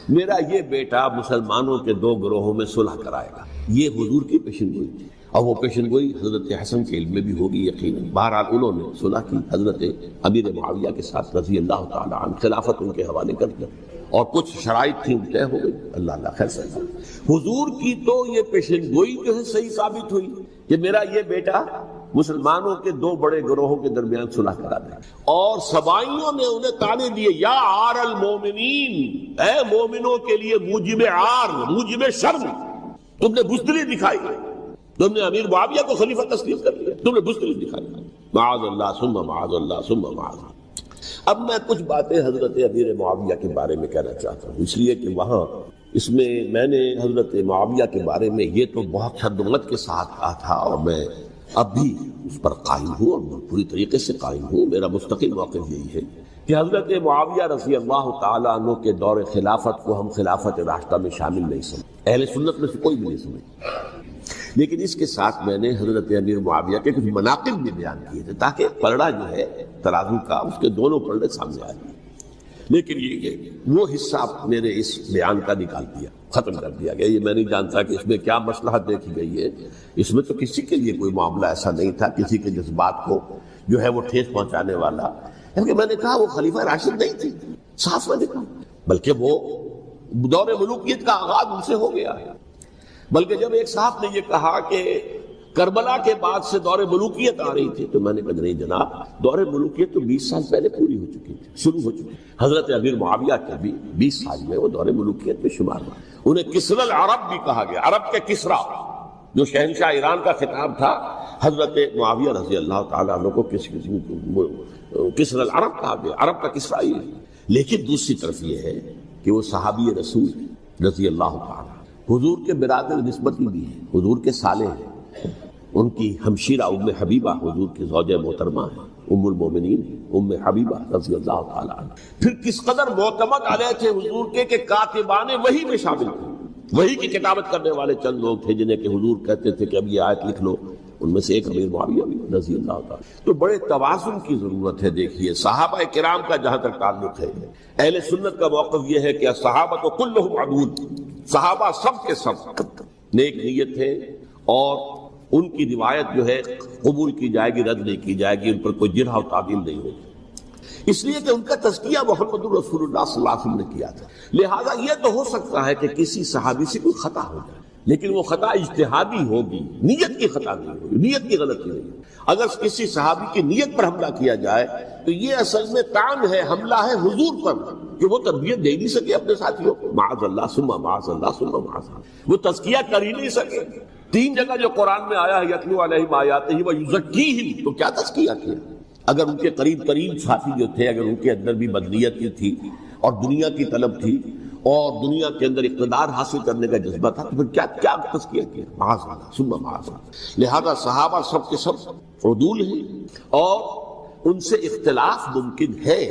میرا یہ بیٹا مسلمانوں کے 2 گروہوں میں صلح کرائے گا. یہ حضور کی پیشن گوئی تھی، اور وہ پیشن گوئی حضرت حسن کے علم میں بھی ہوگی یقیناً. بہرحال انہوں نے صلح کی حضرت امیر معاویہ کے ساتھ رضی اللہ تعالی عنہ، خلافت ان کے حوالے کر دیا، اور کچھ شرائط تھیں طے ہو گئی. اللہ خیر سے حضور کی تو یہ پیشن گوئی جو ہے صحیح ثابت ہوئی کہ میرا یہ بیٹا مسلمانوں کے 2 بڑے گروہوں کے درمیان صلح کرا دے. اور سبائیوں نے انہیں تانے دیے، یا عار المومنین، اے مومنوں کے لیے موجب عار، موجب شرم تم نے بزدلی دکھائی، تم نے امیر معاویہ کو خلیفہ تسلیم کر لیا، تم نے بزدلی دکھائی. معاذ اللہ ثم معاذ اللہ ثم معاذ اللہ. اب میں کچھ باتیں حضرت امیر معاویہ کے بارے میں کہنا چاہتا ہوں، اس لیے کہ وہاں اس میں نے حضرت معاویہ کے بارے میں یہ تو بہت شدت کے ساتھ کہا تھا، اور میں اب بھی اس پر قائم ہوں اور پوری طریقے سے قائم ہوں. میرا مستقل موقف یہی ہے کہ حضرت معاویہ رضی اللہ تعالیٰ عنہ کے دور خلافت کو ہم خلافت راشدہ میں شامل نہیں سمجھ، اہل سنت میں سے کوئی بھی نہیں سمجھ. لیکن اس کے ساتھ میں نے حضرت امیر معاویہ کے کچھ مناقب بھی بیان کیے تھے تاکہ پلڑا جو ہے ترازو کا اس کے دونوں پلڑے سامنے آئے. لیکن یہ وہ حصہ میرے اس بیان کا نکال دیا، ختم کر دیا گیا. یہ میں نہیں جانتا کہ اس میں کیا مصلحت دیکھی گئی ہے. اس میں تو کسی کے لیے کوئی معاملہ ایسا نہیں تھا کسی کے جذبات کو جو ہے وہ ٹھیس پہنچانے والا. کیونکہ میں نے کہا وہ خلیفہ راشد نہیں تھی، صاف میں نے کہا، بلکہ وہ دور ملوکیت کا آغاز ان سے ہو گیا ہے. بلکہ جب ایک صاحب نے یہ کہا کہ کربلا کے بعد سے دور ملوکیت آ رہی تھی، تو میں نے کہا نہیں جناب، دور ملوکیت تو 20 سال پہلے پوری ہو چکی تھی، شروع ہو چکی. حضرت امیر معاویہ کے بھی 20 سال میں وہ دور ملوکیت میں شمار ہوا. انہیں کسری العرب بھی کہا گیا، عرب کے کسریٰ جو شہنشاہ ایران کا خطاب تھا، حضرت معاویہ رضی اللہ تعالیٰ عنہ کو کسری العرب کہا گیا، عرب کا کسریٰ ہی ہے. لیکن دوسری طرف یہ ہے کہ وہ صحابی رسول رضی اللہ تعالیٰ حضور کے برادر نسبتی بھی ہیں، حضور کے سالے ہیں. ان کی ہمشیرہ ام حبیبہ حضور کی زوجہ محترمہ ہیں، ام المومنین ام حبیبہ رضی اللہ تعالیٰ عنہ. پھر کس قدر معتمد علیہ تھے حضور کے کہ کاتبان وحی میں شامل تھے، وحی کی کتابت کرنے والے چند لوگ تھے جنہیں کہ حضور کہتے تھے کہ اب یہ آیت لکھ لو. ان میں سے ایک امیر معاویہ بھی رضی اللہ تعالیٰ. تو بڑے توازن کی ضرورت ہے. دیکھیے صحابہ کرام کا جہاں تک تعلق ہے، اہل سنت کا موقف یہ ہے کہ صحابہ تو کلہم عدول، صحابہ سب کے سب نیک نیت ہے، اور ان کی روایت جو ہے قبول کی جائے گی، رد نہیں کی جائے گی، ان پر کوئی جرح و تعدیل نہیں ہوگی. اس لیے کہ ان کا تزکیہ محمد رسول اللہ صلی اللہ علیہ وسلم نے کیا تھا. لہذا یہ تو ہو سکتا ہے کہ کسی صحابی سے کوئی خطا ہو جائے، لیکن وہ خطا اجتہادی ہوگی، نیت کی خطا نہیں ہوگی، نیت کی غلطی نہیں ہوگی. اگر کسی صحابی کی نیت پر حملہ کیا جائے تو یہ اصل میں طعن ہے، حملہ ہے حضور پر کہ وہ تربیت دے نہیں سکے اپنے ساتھیوں کو، معاذ اللہ ثم معاذ اللہ ثم معاذ اللہ، وہ تزکیہ کر ہی نہیں سکے. 3 جگہ جو قرآن میں آیا ہے یتلو علیہم آیاتہ ویزکیہم، تو کیا تزکیہ کیا؟ اگر ان کے قریب ترین ساتھی جو تھے، اگر ان کے اندر بھی بدنیت تھی اور دنیا کی طلب تھی اور دنیا کے اندر اقتدار حاصل کرنے کا جذبہ تھا، تو پھر کیا تزکیہ کیا؟ معاذ اللہ ثم معاذ اللہ. لہذا صحابہ سب کے سب عدول ہیں اور ان سے اختلاف ممکن ہے،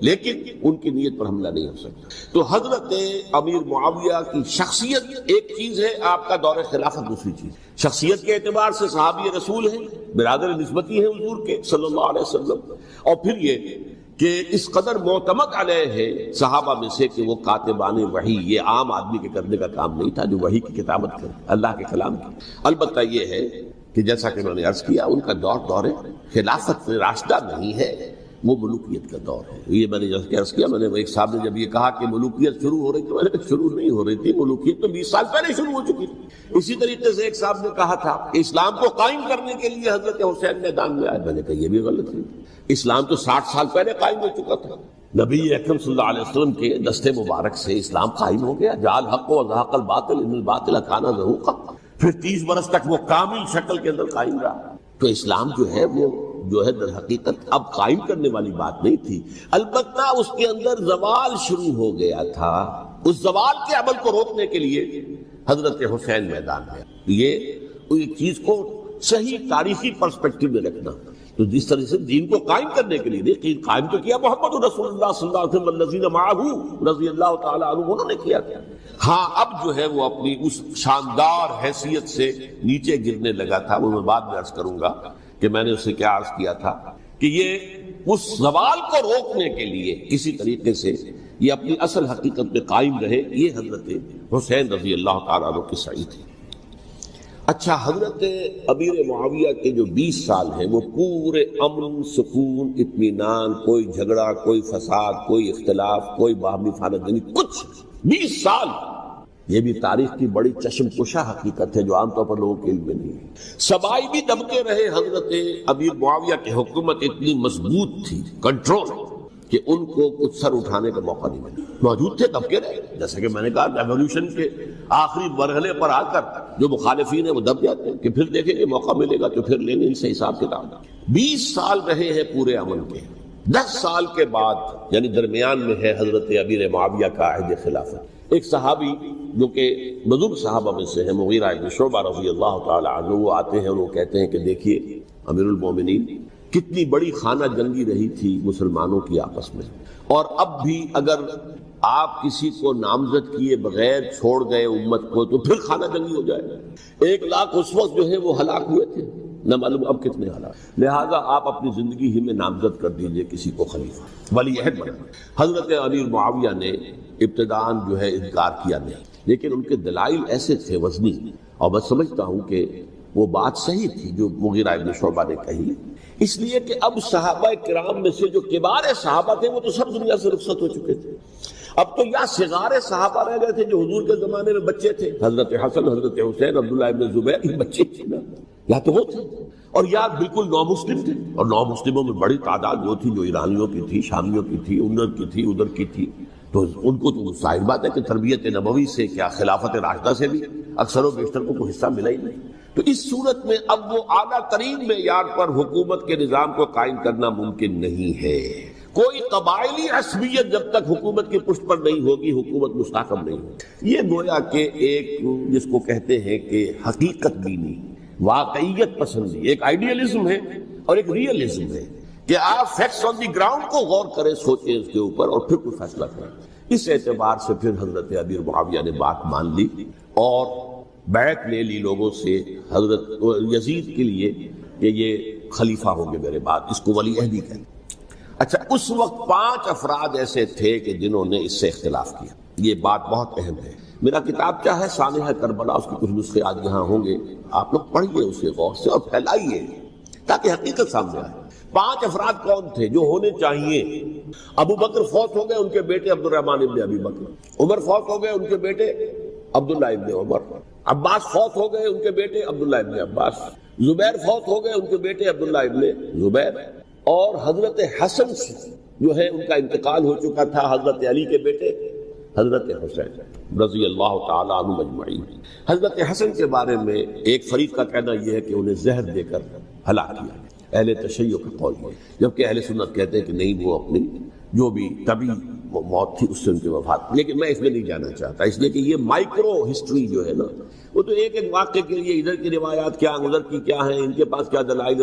لیکن ان کی نیت پر حملہ نہیں ہو سکتا. تو حضرت امیر معاویہ کی شخصیت ایک چیز ہے، آپ کا دور خلافت دوسری چیز. شخصیت کے اعتبار سے صحابی رسول ہیں، برادر نسبتی ہیں حضور کے صلی اللہ علیہ وسلم. اور پھر یہ کہ اس قدر معتمد علیہ ہے صحابہ میں سے کہ وہ کاتبان وحی، یہ عام آدمی کے کرنے کا کام نہیں تھا جو وحی کی کتابت کرے، اللہ کے کلام کی. البتہ یہ ہے کہ جیسا کہ میں نے عرض کیا، ان کا دور خلافت راشدہ نہیں ہے، وہ ملوکیت کا دور ہے. یہ میں نے جیسا کہ عرض کیا، میں نے ایک صاحب نے جب یہ کہا کہ ملوکیت شروع ہو رہی تھی، میں نے کہا شروع نہیں ہو رہی تھی، ملوکیت تو 20 سال پہلے شروع ہو چکی تھی. اسی طریقے سے ایک صاحب نے کہا تھا کہ اسلام کو قائم کرنے کے لیے حضرت حسین میدان میں آئے. میں نے کہا یہ بھی غلط ہے، اسلام تو 60 سال پہلے قائم ہو چکا تھا. نبی اکرم صلی اللہ علیہ وسلم کے دستے مبارک سے اسلام قائم ہو گیا. جعل حق و زہق الباطل ان الباطل کان زہوقا. پھر 30 برس تک وہ کامل شکل کے اندر قائم رہا. تو اسلام جو ہے وہ جو ہے در حقیقت اب قائم کرنے والی بات نہیں تھی. البتہ اس کے اندر زوال شروع ہو گیا تھا. اس زوال کے عمل کو روکنے کے لیے حضرت حسین میدان میں. یہ چیز کو صحیح تاریخی پرسپیکٹو میں رکھنا. تو جس طرح سے دین کو قائم کرنے کے لیے دین قائم تو کیا محمد رسول اللہ صلی اللہ علیہ وسلم والذین معہ رضی اللہ تعالی عنہ انہوں نے کیا. ہاں اب جو ہے وہ اپنی اس شاندار حیثیت سے نیچے گرنے لگا تھا. وہ میں بعد میں عرض کروں گا کہ میں نے اسے کیا عرض کیا تھا کہ یہ اس زوال کو روکنے کے لیے کسی طریقے سے یہ اپنی اصل حقیقت میں قائم رہے. یہ حضرت حسین رضی اللہ تعالیٰ عنہ کی سعی تھی. اچھا، حضرت امیر معاویہ کے جو 20 سال ہیں وہ پورے امن، سکون، اطمینان، کوئی جھگڑا، کوئی فساد، کوئی اختلاف، کوئی باہمی خانہ کچھ 20 سال. یہ بھی تاریخ کی بڑی چشم کشا حقیقت ہے جو عام طور پر لوگوں کے علم میں نہیں ہے. سبائی بھی دبکے رہے. حضرت امیر معاویہ کی حکومت اتنی مضبوط تھی، کنٹرول، کہ ان کو کچھ سر اٹھانے کا موقع نہیں ملا. موجود تھے، دبکے رہے. جیسے کہ میں نے کہا ریولیوشن کے آخری مرحلے پر آ کر جو مخالفین ہیں وہ دب جاتے ہیں کہ پھر دیکھیں گے موقع ملے گا تو پھر لیں گے ان سے حساب کتاب. 20 سال رہے ہیں پورے امن کے. 10 سال کے بعد یعنی درمیان میں ہے حضرت امیر معاویہ کا عہد خلافت. ایک صحابی جو کہ بزرگ صحابہ میں سے ہیں، مغیرہ بن شعبہ رضی اللہ تعالی عنہ، وہ آتے ہیں اور وہ کہتے ہیں کہ دیکھیے امیر المومنین، کتنی بڑی خانہ جنگی رہی تھی مسلمانوں کی آپس میں، اور اب بھی اگر آپ کسی کو نامزد کیے بغیر چھوڑ گئے امت کو تو پھر خانہ جنگی ہو جائے گا. 1 لاکھ اس وقت جو ہے وہ ہلاک ہوئے تھے، نہ معلوم اب کتنے ہلاک. لہذا آپ اپنی زندگی ہی میں نامزد کر دیجئے کسی کو خلیفہ، ولی عہد بنا. حضرت امیر معاویہ نے ابتداءً جو ہے انکار کیا نہیں، لیکن ان کے دلائل ایسے تھے وزنی، اور میں سمجھتا ہوں کہ وہ بات صحیح تھی جو مغیرہ ابن شعبہ نے کہی. اس لیے کہ اب صحابہ کرام میں سے جو کبار صحابہ تھے وہ تو سب دنیا سے رخصت ہو چکے تھے. اب تو یا صغار صحابہ رہ گئے تھے جو حضور کے زمانے میں بچے تھے، حضرت حسن، حضرت حسین، عبداللہ ابن زبیر، یہ بچے تھے نا، یا تو وہ تھے، اور یا بالکل نو مسلم تھے. اور نو مسلموں میں بڑی تعداد وہ تھی جو ایرانیوں کی تھی، شامیوں کی تھی، ادھر کی تھی، ادھر کی تھی. تو ان کو تو ظاہر بات ہے کہ تربیت نبوی سے کیا خلافت راشدہ سے بھی اکثر و بیشتر کو کوئی حصہ ملا ہی نہیں. تو اس صورت میں اب وہ اعلیٰ ترین معیار پر حکومت کے نظام کو قائم کرنا ممکن نہیں ہے. کوئی قبائلی عصبیت جب تک حکومت کی پشت پر نہیں ہوگی حکومت مستحکم نہیں ہوگی. یہ گویا کہ ایک جس کو کہتے ہیں کہ حقیقت بینی، واقعیت پسندی، ایک آئیڈیالزم ہے اور ایک ریئلزم ہے کہ آپ فیکٹس آن دی گراؤنڈ کو غور کریں، سوچیں اس کے اوپر اور پھر کوئی فیصلہ کریں. اس اعتبار سے پھر حضرت امیر معاویہ نے بات مان لی اور بیعت لے لی لوگوں سے حضرت یزید کے لیے کہ یہ خلیفہ ہوں گے میرے بعد. اس کو ولی عہدی کہیں. اچھا، اس وقت 5 افراد ایسے تھے کہ جنہوں نے اس سے اختلاف کیا. یہ بات بہت اہم ہے. میرا کتاب کیا ہے، سانحہ کربلا، اس کے کچھ نسخے آج یہاں ہوں گے، آپ لوگ پڑھیے اسے غور سے اور پھیلائیے تاکہ حقیقت سامنے آئے. 5 افراد کون تھے جو ہونے چاہیے؟ ابو بکر فوت ہو گئے، ان کے بیٹے عبد الرحمن ابن ابی بکر. عمر فوت ہو گئے، ان کے بیٹے عبداللہ ابن عمر. عباس فوت ہو گئے، ان کے بیٹے عبداللہ ابن عباس. زبیر فوت ہو گئے، ان کے بیٹے عبداللہ ابن زبیر. اور حضرت حسن جو ہے ان کا انتقال ہو چکا تھا، حضرت علی کے بیٹے حضرت حسین رضی اللہ تعالی عنہ مجمعین. حضرت حسن کے بارے میں ایک فریق کا کہنا یہ ہے کہ انہیں زہر دے کر ہلاک کیا، اہل تشیع کا قول ہے، جبکہ اہل سنت کہتے ہیں کہ نہیں، وہ اپنی جو بھی طبی موت تھی اس سے ان کی وفات. لیکن میں اس میں نہیں جانا چاہتا، اس لیے کہ یہ مائکرو ہسٹری جو ہے نا، وہ تو ایک ایک واقعے کے لیے ادھر کی روایات کیا، ادھر کی کیا ہیں، ان کے پاس کیا دلائل،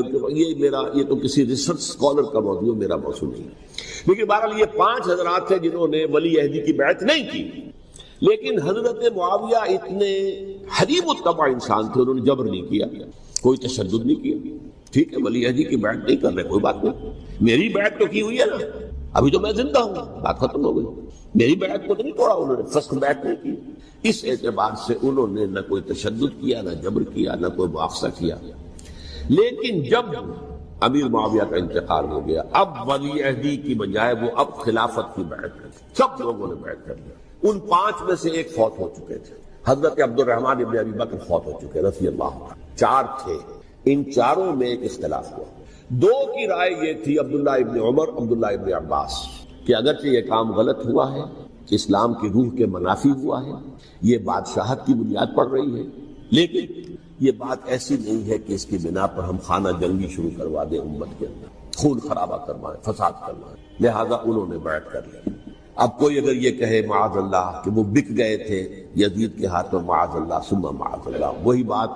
یہ تو کسی ریسرچ اسکالر کا موضوع، میرا موضوع نہیں. لیکن بہرحال یہ 5 حضرات تھے جنہوں نے ولی عہدی کی بیعت نہیں کی. لیکن حضرت معاویہ اتنے حریب الطبع انسان تھے، انہوں نے جبر نہیں کیا، کوئی تشدد نہیں کیا. ٹھیک ہے، ولی عہدی کی بیعت نہیں کر رہے، کوئی بات نہیں، میری بیعت تو کی ہوئی ہے نا، ابھی تو میں زندہ ہوں، بات ختم ہو گئی. میری بیعت کو تو نہیں توڑا انہوں نے، فسخ بیعت نہیں کی. اس اعتبار سے انہوں نے نہ کوئی تشدد کیا، نہ جبر کیا، نہ کوئی مواخذہ کیا. لیکن جب امیر معاویہ کا انتقال ہو گیا، اب ولی عہدی کی بجائے وہ اب خلافت کی بیعت کر، سب لوگوں نے بیعت کر لیا. ان 5 میں سے ایک فوت ہو چکے تھے، حضرت عبد الرحمن ابن ابی بکر فوت ہو چکے رضی اللہ عنہ. 4 تھے، ان 4 میں ایک اختلاف ہوا. 2 کی رائے یہ تھی، عبداللہ ابن عمر، عبداللہ ابن عباس، کہ اگرچہ یہ کام غلط ہوا ہے، اسلام کی روح کے منافی ہوا ہے، یہ بادشاہت کی بنیاد پڑ رہی ہے، لیکن یہ بات ایسی نہیں ہے کہ اس کی بنا پر ہم خانہ جنگی شروع کروا دیں، امت کے اندر خون خرابہ کروائیں، فساد کروائیں. لہذا انہوں نے بیعت کر لی. اب کوئی اگر یہ کہے معاذ اللہ کہ وہ بک گئے تھے یزید کے ہاتھ میں، معاذ اللہ ثم معاذ اللہ، وہی بات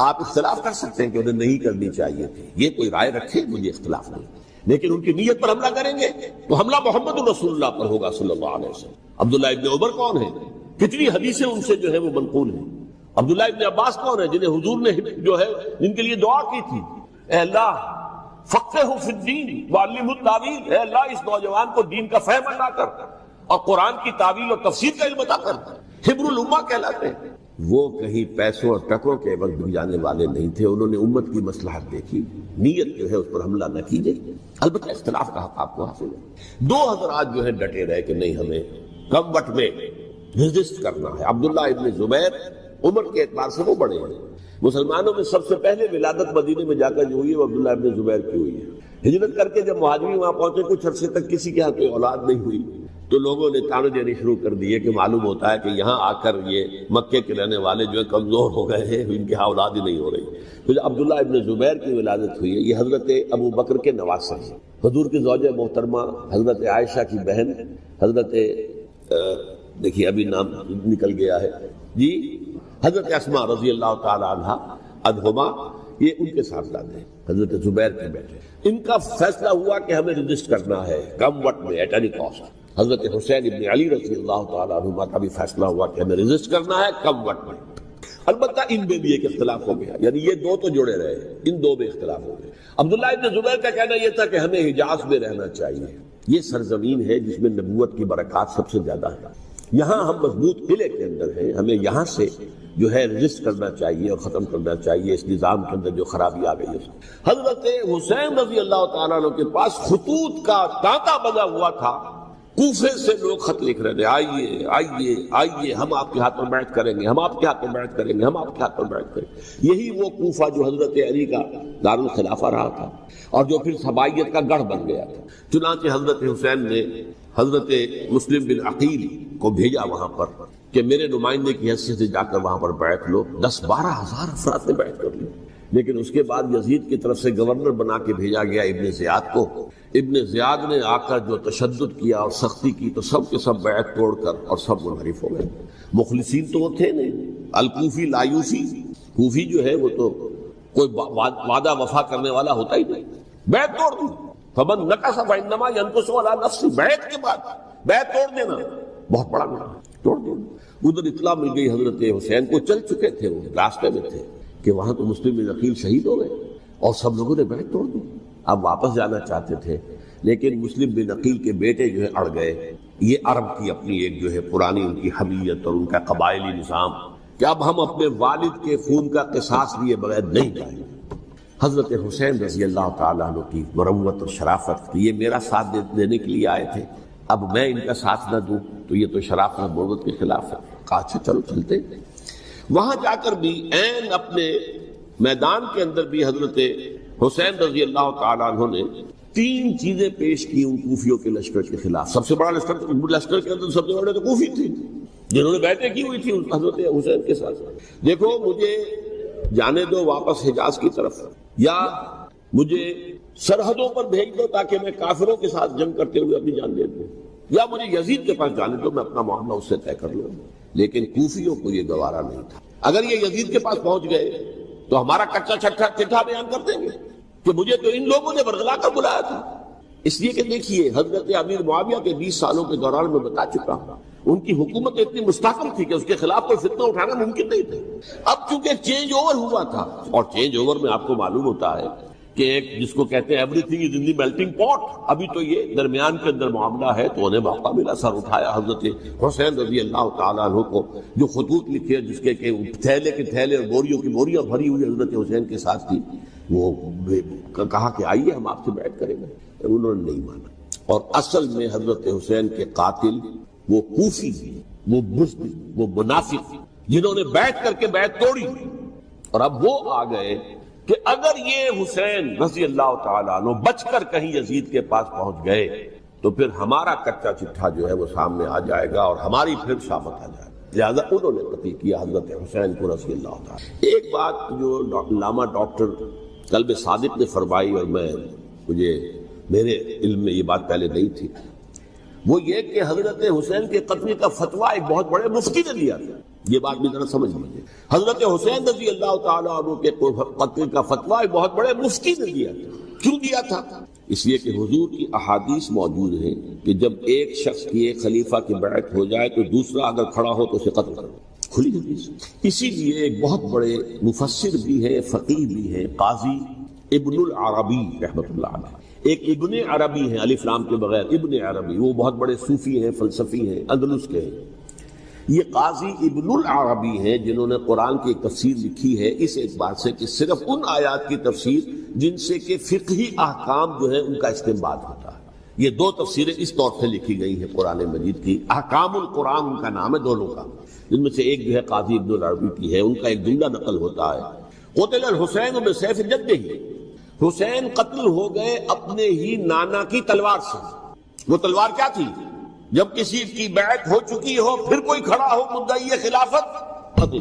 آپ اختلاف کر سکتے ہیں کہ انہیں نہیں کرنی چاہیے تھی، یہ کوئی رائے رکھے، مجھے اختلاف نہیں، لیکن ان کی نیت پر حملہ کریں گے تو حملہ محمد رسول اللہ پر ہوگا صلی اللہ علیہ وسلم۔ عبداللہ ابن عمر کون ہے؟ کتنی حدیثیں ان سے جو ہے وہ منقول ہیں۔ عبداللہ ابن عباس کون ہے؟ جنہیں حضور نے جو ہے جن کے لیے دعا کی تھی، اے اللہ فقہہ فی الدین وعلمہ التاویل، اے اللہ اس نوجوان کو دین کا فہم عطا کر اور قرآن کی تعویل اور تفسیر کا علم عطا کر، حبر الامہ کہلاتے ہیں۔ وہ کہیں پیسوں اور ٹکوں کے وقت بھی جانے والے نہیں تھے، انہوں نے امت کی مصلحت دیکھی، نیت جو ہے اس پر حملہ نہ کیجیے، البتہ اختلاف کا حق آپ کو حاصل ہے۔ دو حضرات جو ہے ڈٹے رہے کہ نہیں، ہمیں کم وقت میں ریزسٹ کرنا ہے۔ عبداللہ ابن زبیر عمر کے اعتبار سے وہ بڑے ہیں، مسلمانوں میں سب سے پہلے ولادت مدینے میں جا کر جو ہوئی ہے وہ عبداللہ ابن زبیر کی ہوئی ہے۔ ہجرت کر کے جب مہاجرین وہاں پہنچے، کچھ عرصے تک کسی کے ہاں کوئی اولاد نہیں ہوئی، تو لوگوں نے تانے دینے شروع کر دیے کہ معلوم ہوتا ہے کہ یہاں آ کر یہ مکے کے رہنے والے جو ہے کمزور ہو گئے ہیں، ان کے ہاں اولاد ہی نہیں ہو رہی۔ پھر عبداللہ ابن زبیر کی ولادت ہوئی ہے، یہ حضرت ابو بکر کے نواسے ہیں، حضور کی زوجہ محترمہ حضرت عائشہ کی بہن، حضرت دیکھیے ابھی نام نکل گیا ہے جی، حضرت اسماء رضی اللہ تعالی عنہا عنہما، یہ ان کے صاحبزادے ہیں، حضرت زبیر کے بیٹے۔ ان کا فیصلہ ہوا کہ ہمیں رجسٹ کرنا ہے کم وقت میں، ایٹ اینی کاسٹ۔ حضرت حسین ابن علی رضی اللہ تعالی عنہما کا بھی فیصلہ ہوا کہ ہمیں رجسٹ کرنا ہے کم وقت میں۔ البتہ ان میں بھی ایک اختلاف ہو گیا، یعنی یہ دو تو جڑے رہے، ان دو میں اختلاف ہو گیا۔ عبداللہ ابن زبیر کا کہنا یہ تھا کہ ہمیں حجاز میں رہنا چاہیے، یہ سرزمین ہے جس میں نبوت کی برکات سب سے زیادہ ہے، یہاں ہم مضبوط قلعے کے اندر ہیں، ہمیں یہاں سے جو ہے رجسٹ کرنا چاہیے اور ختم کرنا چاہیے اس نظام کے اندر جو خرابی آ گئی ہے۔ حضرت حسین رضی اللہ تعالیٰ عنہ کے پاس خطوط کا تانتا بنا ہوا تھا، کوفے سے لوگ خط لکھ رہے تھے، آئیے آئیے آئیے، ہم آپ کے ہاتھ میں بیعت کریں گے، ہم آپ کے ہاتھ میں بیعت کریں گے، ہم آپ کے ہاتھ میں بیعت کریں گے۔ یہی وہ کوفہ جو حضرت علی کا دارالخلافہ رہا تھا اور جو پھر صبائیت کا گڑھ بن گیا تھا۔ چنانچہ حضرت حسین نے حضرت مسلم بن عقیل کو بھیجا وہاں پر کہ میرے نمائندے کی حیثیت سے جا کر وہاں پر بیعت لو۔ 10-12 ہزار افراد نے بیعت کر لی، لیکن اس کے بعد یزید کی طرف سے گورنر بنا کے بھیجا گیا ابن زیاد کو۔ ابن زیاد نے آ کر جو تشدد کیا اور سختی کی تو سب کے سب بیعت توڑ کر اور سب منحرف ہو گئے۔ مخلصین تو وہ تھے نہیں، الکوفی لایوسی، کوفی جو ہے وہ تو کوئی وعدہ وفا کرنے والا ہوتا ہی نہیں، بیعت توڑ دی۔ فمن نقص فانما ينقص على نفسه، بیعت کے بعد بیعت توڑ دینا بہت بڑا گناہ، توڑ دینا۔ ادھر اطلاع مل گئی حضرت حسین کو، چل چکے تھے، وہ راستے میں تھے کہ وہاں تو مسلم بن عقیل شہید ہو گئے اور سب لوگوں نے بیعت توڑ دی۔ اب واپس جانا چاہتے تھے، لیکن مسلم بن عقیل کے بیٹے جو ہے اڑ گئے۔ یہ عرب کی اپنی ایک جو ہے پرانی ان کی حمیت اور ان کا قبائلی نظام کہ اب ہم اپنے والد کے خون کا قصاص لیے بغیر نہیں جائیں گے۔ حضرت حسین رضی اللہ تعالیٰ عنہ کی مروت اور شرافت کہ یہ میرا ساتھ دینے کے لیے آئے تھے، اب میں ان کا ساتھ نہ دوں تو یہ تو شرافت اور مروت کے خلاف ہے۔ کہا اچھا چلو چلتے۔ وہاں جا کر بھی عین اپنے میدان کے اندر بھی حضرت حسین رضی اللہ تعالیٰ عنہ نے 3 چیزیں پیش کی ان کوفیوں کے لشکر کے خلاف۔ سب سے بڑا لشکر کے اندر سب سے بڑے تو کوفی تھے جنہوں نے بیعتیں کی ہوئی تھی حضرت حسین کے ساتھ۔ دیکھو مجھے جانے دو واپس حجاز کی طرف، یا مجھے سرحدوں پر بھیج دو تاکہ میں کافروں کے ساتھ جنگ کرتے ہوئے اپنی جان دے دوں، یا مجھے یزید کے پاس جانے دو، میں اپنا معاملہ اس سے طے کر لوں۔ لیکن کوفیوں کو یہ گوارا نہیں تھا۔ اگر یہ یزید کے پاس پہنچ گئے تو ہمارا کچا چٹھا بیان کر دیں گے کہ مجھے تو ان لوگوں نے برگلا کر بلایا تھا۔ اس لیے کہ دیکھیے حضرت امیر معاویہ کے 20 سالوں کے دوران میں بتا چکا ہوں، ان کی حکومت اتنی مستحکم تھی کہ اس کے خلاف کوئی فتنہ اٹھانا ممکن نہیں تھا۔ اب چونکہ چینج اوور ہوا تھا، اور چینج اوور میں آپ کو معلوم ہوتا ہے کہ ایک جس کو کہتے ہیں every thing is in the melting پاٹ، ابھی تو یہ درمیان کے اندر معاملہ ہے، تو انہیں موقع ملا، سر اٹھایا حضرت حسین رضی اللہ تعالیٰ عنہ کو، جو خطوط لکھے جس کے کہ تھیلے کے تھیلے اور بوریوں کی بوریاں بھری ہوئی حضرت حسین کے ساتھ تھی، وہ کہا کہ آئیے ہم آپ سے بیعت کریں گے، انہوں نے نہیں مانا۔ اور اصل میں حضرت حسین کے قاتل وہ کوفی، وہ بزدل، وہ منافق جنہوں نے بیعت کر کے بیعت توڑی، اور اب وہ آ گئے کہ اگر یہ حسین رضی اللہ تعالیٰ عنہ بچ کر کہیں یزید کے پاس پہنچ گئے تو پھر ہمارا کچا چٹھا جو ہے وہ سامنے آ جائے گا اور ہماری پھر شامت آ جائے گا، لہذا انہوں نے قتل کیا حضرت حسین کو رضی اللہ تعالیٰ۔ ایک بات جو علامہ ڈاکٹر قلب صادق نے فرمائی، اور مجھے میرے علم میں یہ بات پہلے نہیں تھی، وہ یہ کہ حضرت حسین کے قتل کا فتویٰ ایک بہت بڑے مفتی نے دیا تھا. یہ بات بھی ذرا سمجھ لیجیے. حضرت حسین رضی اللہ تعالیٰ عنہ کے قتل کا فتویٰ ایک بہت بڑے مفتی نے دیا تھا. کیوں دیا تھا؟ اس لیے کہ حضور کی احادیث موجود ہیں کہ جب ایک شخص کی ایک خلیفہ کی بیعت ہو جائے تو دوسرا اگر کھڑا ہو تو اسے قتل کرو. کھلی حدیث. اسی لیے ایک بہت بڑے مفسر بھی ہیں، فقیہ بھی ہیں، قاضی ابن العربی رحمۃ اللہ علیہ. ایک ابن عربی ہیں الف لام کے بغیر، ابن عربی، وہ بہت بڑے صوفی ہیں، فلسفی ہیں، اندلس کے ہیں. یہ قاضی ابن العربی ہیں جنہوں نے قرآن کی ایک تفسیر لکھی ہے اس اعتبار سے کہ صرف ان آیات کی تفسیر جن سے کہ فقہی احکام جو ہے ان کا استنباط ہوتا ہے. یہ دو تفسیریں اس طور سے لکھی گئی ہیں قرآن مجید کی. احکام القرآن ان کا نام ہے دونوں کا، جن میں سے ایک جو ہے قاضی ابن العربی کی ہے. ان کا ایک جملہ نقل ہوتا ہے، قتل الحسین بسیف جدہ، حسین قتل ہو گئے اپنے ہی نانا کی تلوار سے. وہ تلوار کیا تھی؟ جب کسی کی بیعت ہو چکی ہو پھر کوئی کھڑا ہو مدعی خلافت قتل.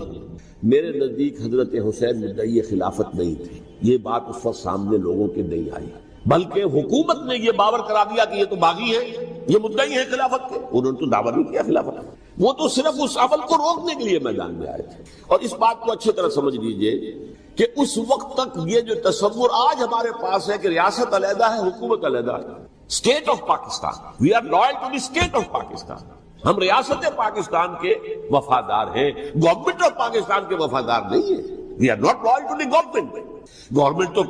میرے نزدیک حضرت حسین مدعی خلافت نہیں تھے. یہ بات اس وقت سامنے لوگوں کے نہیں آئی، بلکہ حکومت نے یہ باور کرا دیا کہ یہ تو باغی ہے، یہ مدعی ہے خلافت کے. انہوں نے تو دعویٰ نہیں کیا خلافت، وہ تو صرف اس عمل کو روکنے کے لیے میدان میں آئے تھے. اور اس بات کو اچھی طرح سمجھ لیجئے کہ اس وقت تک یہ جو تصور آج ہمارے پاس ہے کہ ریاست علیحدہ ہے، حکومت علیحدہ ہے. State of Pakistan, we are loyal to the state of Pakistan. ہم ریاست پاکستان کے وفادار ہیں، گورنمنٹ آف پاکستان کے وفادار نہیں ہیں. We are not loyal to the government. Government تو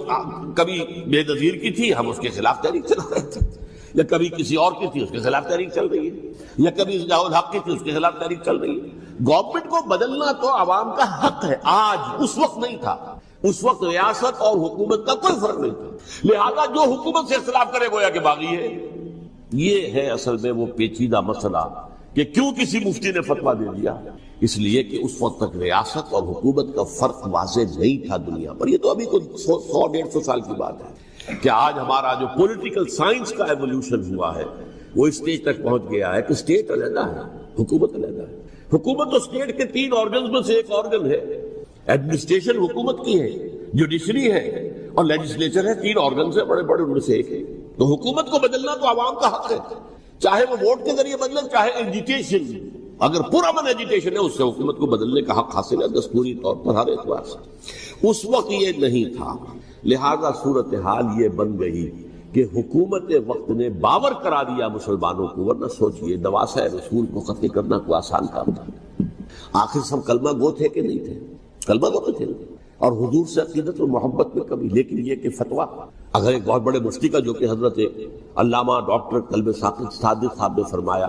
کبھی بے نظیر کی تھی، ہم اس کے خلاف تحریک چلا رہے تھے، یا کبھی کسی اور کی تھی اس کے خلاف تحریک چل رہی ہے، یا کبھی ضیاء الحق کی تھی اس کے خلاف تحریک چل رہی ہے. گورنمنٹ کو بدلنا تو عوام کا حق ہے. آج اس وقت نہیں تھا. اس وقت ریاست اور حکومت کا کوئی فرق نہیں تھا. لہذا جو حکومت سے اختلاف کرے گویا کہ باغی ہے. یہ ہے اصل میں وہ پیچیدہ مسئلہ کہ کیوں کسی مفتی نے فتویٰ دے دیا. اس لیے کہ اس وقت تک ریاست اور حکومت کا فرق واضح نہیں تھا دنیا پر. یہ تو ابھی کوئی 100-150 سال کی بات ہے کہ آج ہمارا جو پولیٹیکل سائنس کا ایولیوشن ہوا ہے وہ اسٹیج تک پہنچ گیا ہے کہ اسٹیٹ علیحدہ ہے، حکومت علیحدہ ہے. حکومت تو اسٹیٹ کے 3 آرگنز میں سے ایک آرگن ہے. ایڈمنسٹریشن حکومت کی ہے، جوڈیشری ہے اور لیجسلیچر ہے. 3 آرگنز ہیں بڑے بڑے، ان میں سے ایک ہے. تو حکومت کو بدلنا تو عوام کا حق ہے، چاہے وہ ووٹ کے ذریعے بدلے، چاہے ایجیٹیشن. اگر پرامن ایجیٹیشن ہے اس سے حکومت کو بدلنے کا حق حاصل ہے دستوری طور پر ہر اعتبار سے. اس وقت یہ نہیں تھا. لہذا صورتحال یہ بن گئی کہ حکومت وقت نے باور کرا دیا مسلمانوں کو. ورنہ سوچئے نواسہ رسول کو قتل کرنا کوئی آسان کام تھا. آخر سب کلمہ گو تھے کہ نہیں تھے؟ کلمہ گو تھے اور حضور سے عقیدت و محبت میں کبھی. لیکن یہ کہ فتویٰ اگر ایک بہت بڑے مفتی کا، جو کہ حضرت علامہ ڈاکٹر قلب صادق صاحب نے فرمایا،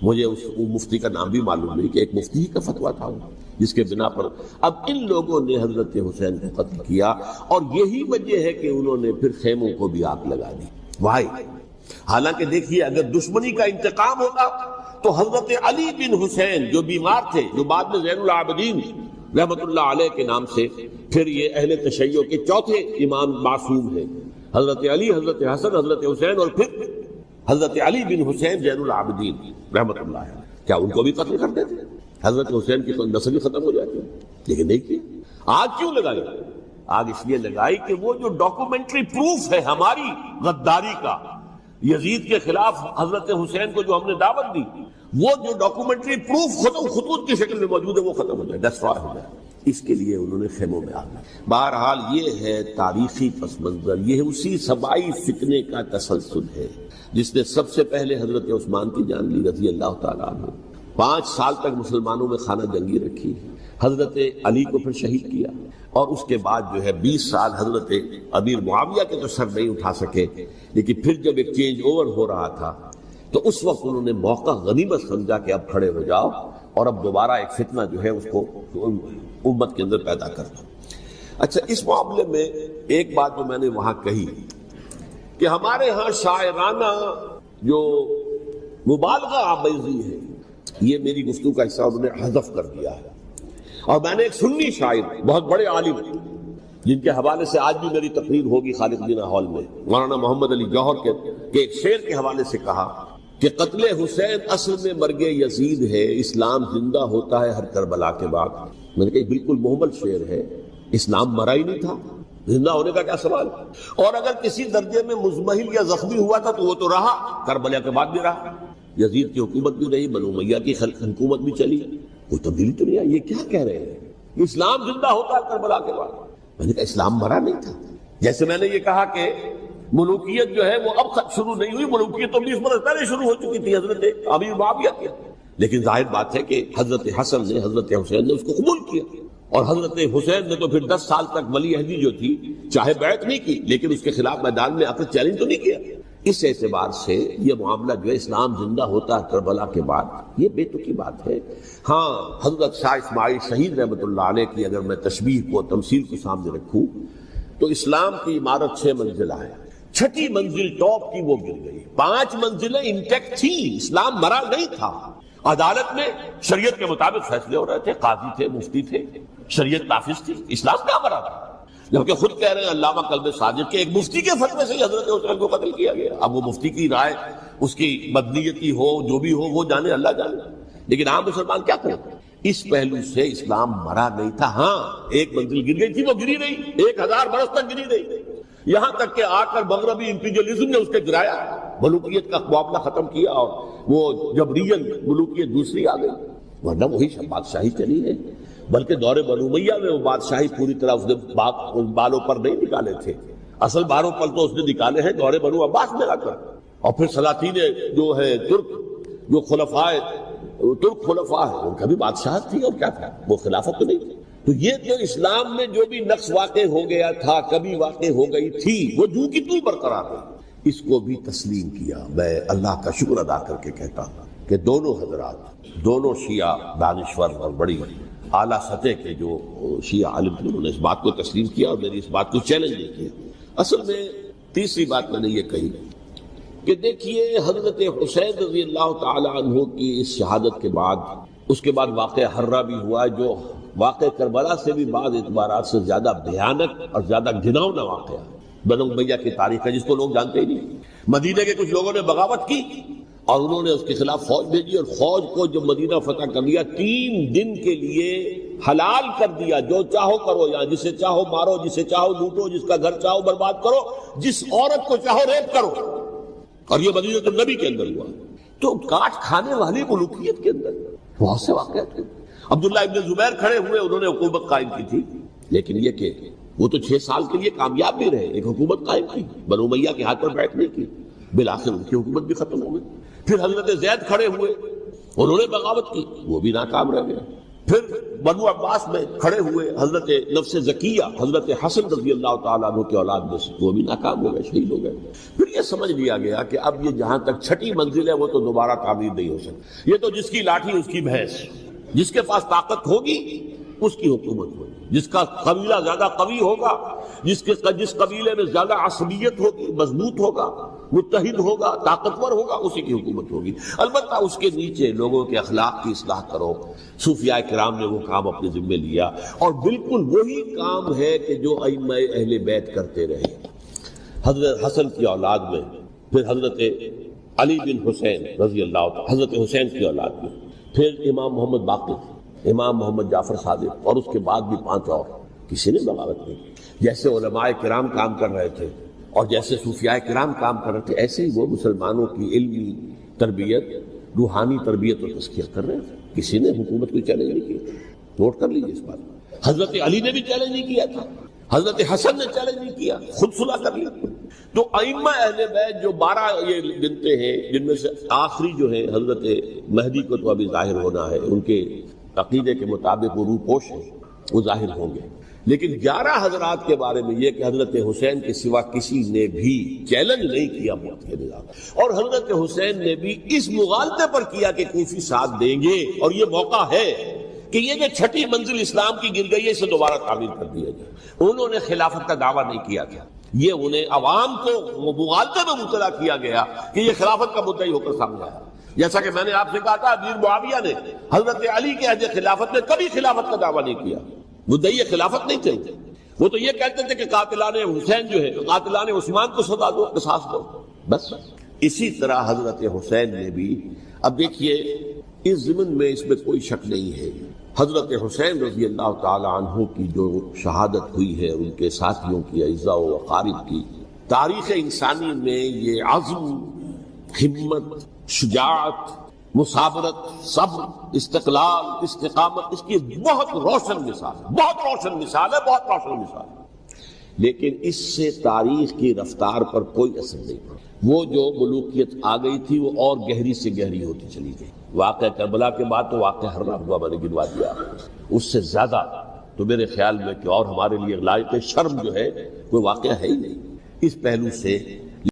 مجھے اس مفتی کا نام بھی معلوم نہیں، کہ ایک مفتی کا فتویٰ تھا جس کے بنا پر اب ان لوگوں نے حضرت حسین کو قتل کیا. اور یہی وجہ ہے کہ انہوں نے پھر خیموں کو بھی آگ لگا دی. وائی حالانکہ دیکھیے اگر دشمنی کا انتقام ہوتا تو حضرت علی بن حسین جو بیمار تھے، جو بعد میں زین العابدین رحمت اللہ علیہ کے نام سے پھر یہ اہل تشیع کے چوتھے امام معصوم ہیں، حضرت علی، حضرت حسن، حضرت حسین اور پھر حضرت علی بن حسین زین العابدین رحمت اللہ علیہ، کیا ان کو بھی قتل کر دیتے؟ حضرت حسین کی نسل بھی ختم ہو جاتی. لیکن نہیں کیا. آگ کیوں لگائی؟ آگ اس لیے لگائی کہ وہ جو ڈاکومنٹری پروف ہے ہماری غداری کا یزید کے خلاف حضرت حسین کو جو ہم نے دعوت دی، وہ جو ڈاکومنٹری پروف خطوط کی شکل میں موجود ہے وہ ختم ہو جائے، ڈسٹرائے ہو جائے. اس کے لیے انہوں نے خیموں میں آگ لگائی. بہرحال یہ ہے تاریخی پس منظر. یہ اسی سبائی فتنے کا تسلسل ہے جس نے سب سے پہلے حضرت عثمان کی جان لی رضی اللہ تعالیٰ عنہ. 5 سال تک مسلمانوں میں خانہ جنگی رکھی. حضرت علی کو پھر شہید کیا اور اس کے بعد جو ہے 20 سال حضرت امیر معاویہ کے تو سر نہیں اٹھا سکے. لیکن پھر جب ایک چینج اوور ہو رہا تھا تو اس وقت انہوں نے موقع غنیمت سمجھا کہ اب کھڑے ہو جاؤ اور اب دوبارہ ایک فتنہ جو ہے اس کو امت کے اندر پیدا کر دو. اچھا، اس معاملے میں ایک بات جو میں نے وہاں کہی کہ ہمارے ہاں شاعرانہ جو مبالغہ آمیزی ہے، یہ میری گفتگو کا حصہ انہوں نے حذف کر دیا ہے. اور میں نے ایک سنی شاعر بہت بڑے عالم جن کے حوالے سے آج بھی میری تقریر ہوگی خالد جناح ہال میں، مولانا محمد علی جوہر کے ایک شعر کے حوالے سے کہا کہ قتل حسین اصل میں مرگ یزید ہے، اسلام زندہ ہوتا ہے ہر کربلا کے بعد. میں نے کہا بالکل محمل شعر ہے. اسلام مرا ہی نہیں تھا، زندہ ہونے کا کیا سوال. اور اگر کسی درجے میں مزمحل یا زخمی ہوا تھا تو وہ تو رہا، کربلا کے بعد بھی رہا. یزید کی حکومت بھی رہی، بنو امیہ کی حکومت بھی چلی، کوئی تبدیلی تو نہیں آئی. یہ کیا کہہ رہے ہیں؟ اسلام زندہ ہوتا ہے کربلا کے بعد. میں نے کہا اسلام مرا نہیں تھا. جیسے میں نے یہ کہا کہ ملوکیت جو ہے وہ اب شروع نہیں ہوئی، ملوکیت تو 20 برس پہلے شروع ہو چکی تھی حضرت امیر معاویہ کی. لیکن ظاہر بات ہے کہ حضرت حسن نے، حضرت حسین نے اس کو قبول کیا، اور حضرت حسین نے تو پھر 10 سال تک ولی عہدی جو تھی چاہے بیعت نہیں کی لیکن اس کے خلاف میدان میں آ کر چیلنج تو نہیں کیا. اس اعتبار سے یہ معاملہ جو ہے اسلام زندہ ہوتا ہے کربلا کے بعد، یہ بے تکی بات ہے. ہاں حضرت شاہ اسماعیل شہید رحمۃ اللہ علیہ کی اگر میں تشبیہ کو، تمثیل کو سامنے رکھوں تو اسلام کی عمارت 6 منزلہ ہے، 6ٹھی منزل ٹاپ کی وہ گر گئی، 5 منزلیں انٹیکٹ تھی. اسلام مرا نہیں تھا. عدالت میں شریعت کے مطابق فیصلے ہو رہے تھے، قاضی تھے، مفتی تھے، شریعت نافذ تھی. اسلام کہاں مرا تھا؟ جبکہ خود کہہ رہے ہیں علامہ قلب صادق کے ایک مفتی کے فتوے سے حضرت حسین کو قتل کیا گیا. اب وہ مفتی کی رائے، اس کی مدنیتی ہو، جو بھی ہو وہ جانے، اللہ جانے. لیکن عام مسلمان کیا کریں؟ اس پہلو سے اسلام مرا نہیں تھا. ہاں ایک منزل گر گئی تھی، وہ گری رہی، 1000 برس تک گری رہی، یہاں تک کہ آ کر مغربی امپیریلزم نے اس کے گرایا، ملوکیت کا معاملہ ختم کیا، اور وہ جبرین ملوکیت دوسری آ گئی. ورنہ وہی بادشاہی چلی ہے. بلکہ دور بنو امیہ میں وہ بادشاہی پوری طرح اس نے بالوں پر نہیں نکالے تھے، اصل بالوں پر تو اس نے نکالے ہیں دور بنو عباس میں آ کر. اور پھر سلاطین جو ہے ترک، جو ترک خلفاء ہے، ان کا بھی بادشاہت تھی، اور کیا تھا، وہ خلافت تو نہیں تھی. تو یہ تو اسلام میں جو بھی نقص واقع ہو گیا تھا، کبھی واقع ہو گئی تھی، وہ جو کتنی برقرار ہے، اس کو بھی تسلیم کیا. میں اللہ کا شکر ادا کر کے کہتا ہوں کہ دونوں حضرات، دونوں شیعہ دانشور اور بڑی اعلیٰ سطح کے جو شیعہ عالم تھے، انہوں نے اس بات کو تسلیم کیا اور میری اس بات کو چیلنج نہیں کیا. اصل میں تیسری بات میں نے یہ کہی کہ دیکھیے حضرت حسین رضی اللہ تعالی عنہ کی اس شہادت کے بعد، اس کے بعد واقعہ حرہ بھی ہوا، جو واقعہ کربلا سے بھی بعض اعتبارات سے زیادہ بھیانک اور زیادہ گھناؤنا واقعہ ہے بنو امیہ کی تاریخ ہے، جس کو لوگ جانتے ہی نہیں. مدینے کے کچھ لوگوں نے بغاوت کی اور انہوں نے اس کے خلاف فوج بھیجی، اور فوج کو جب مدینہ فتح کر لیا 3 دن کے لیے حلال کر دیا، جو چاہو کرو، یہاں جسے چاہو مارو، جسے چاہو لوٹو، جس کا گھر چاہو برباد کرو، جس عورت کو چاہو ریپ کرو. اور یہ مدینہ النبی کے اندر ہوا. تو کاٹ کھانے والی ملوکیت کے اندر بہت سے واقعات تھے. عبداللہ ابن زبیر کھڑے ہوئے، انہوں نے حکومت قائم کی تھی، لیکن یہ کہ وہ تو 6 سال کے لیے کامیاب بھی رہے، ایک حکومت قائم کی، بنو امیہ کے ہاتھ پر بیٹھ نہیں کی، بالآخر ان کی حکومت بھی ختم ہو گئی. پھر حضرت زید کھڑے ہوئے، انہوں نے بغاوت کی، وہ بھی ناکام رہ گئے. پھر بنو عباس میں کھڑے ہوئے حضرت نفس زکیہ، حضرت حسن رضی اللہ تعالیٰ عنہ کے اولاد میں سے، وہ بھی ناکام ہو گئے، شہید ہو گئے. پھر یہ سمجھ لیا گیا کہ اب یہ جہاں تک 6ٹھی منزل ہے وہ تو دوبارہ تعمیر نہیں ہو سکتی. یہ تو جس کی لاٹھی اس کی بھینس، جس کے پاس طاقت ہوگی اس کی حکومت ہوگی، جس کا قبیلہ زیادہ قوی ہوگا، جس قبیلے میں زیادہ عصبیت ہوگی، مضبوط ہوگا، متحد ہوگا، طاقتور ہوگا، اسی کی حکومت ہوگی. البتہ اس کے نیچے لوگوں کے اخلاق کی اصلاح کرو. صوفیاء کرام نے وہ کام اپنے ذمے لیا، اور بالکل وہی کام ہے کہ جو ائمہ اہل بیت کرتے رہے. حضرت حسن کی اولاد میں، پھر حضرت علی بن حسین رضی اللہ تعالی، حضرت حسین کی اولاد میں، پھر امام محمد باقر، امام محمد جعفر صادق، اور اس کے بعد بھی 5 اور. کسی نے بغاوت نہیں کی. جیسے علماء کرام کام کر رہے تھے اور جیسے صوفیاء کرام کام کر رہے تھے، ایسے ہی وہ مسلمانوں کی علمی تربیت، روحانی تربیت اور تزکیہ کر رہے تھے. کسی نے حکومت کو چیلنج نہیں کیا. نوٹ کر لیجیے اس بات. حضرت علی نے بھی چیلنج نہیں کیا تھا، حضرت حسن نے چیلنج نہیں کیا، خود صلح کر لیا. تو ائمہ اہل بیت جو 12 یہ گنتے ہیں، جن میں سے آخری جو ہے حضرت مہدی کو تو ابھی ظاہر ہونا ہے، ان کے عقیدے کے مطابق وہ روح پوش ہیں، وہ ظاہر ہوں گے. لیکن 11 حضرات کے بارے میں یہ کہ حضرت حسین کے سوا کسی نے بھی چیلنج نہیں کیا موت کے نظام. اور حضرت حسین نے بھی اس مغالطے پر کیا کہ کوفی ساتھ دیں گے، اور یہ موقع ہے کہ یہ جو 6ٹھی منزل اسلام کی گر گئی ہے، اسے دوبارہ تعمیر کر دیا جائے. انہوں نے خلافت کا دعویٰ نہیں کیا تھا، یہ انہیں عوام کو مغالطے میں مبتلا کیا گیا کہ یہ خلافت کا مدعی ہو کر سامنے آیا. جیسا کہ میں نے آپ سے کہا تھا، امیر معاویہ نے حضرت علی کے عہد خلافت میں کبھی خلافت کا دعویٰ نہیں کیا. مدعی خلافت نہیں تھے، وہ تو یہ کہتے تھے کہ قاتلان حسین جو ہے، قاتلان عثمان کو سزا دو، قصاص دو، بس. اسی طرح حضرت حسین نے بھی، اب دیکھیے اس ضمن میں اس میں کوئی شک نہیں ہے، حضرت حسین رضی اللہ تعالی عنہ کی جو شہادت ہوئی ہے، ان کے ساتھیوں کی، اعزاء و اقارب کی، تاریخ انسانی میں یہ عزم، ہمت، شجاعت، مثابرت، صبر، استقلال، استقامت، اس کی بہت روشن مثال ہے، بہت روشن مثال ہے، بہت روشن مثال ہے۔ لیکن اس سے تاریخ کی رفتار پر کوئی اثر نہیں پڑا۔ وہ جو ملوکیت آ گئی تھی وہ اور گہری سے گہری ہوتی چلی گئی۔ واقعہ کربلا کے بعد تو واقعہ ہررا ہوا میں نے گنوا دیا، اس سے زیادہ تو میرے خیال میں کہ اور ہمارے لیے لائق شرم جو ہے کوئی واقعہ ہے ہی نہیں۔ اس پہلو سے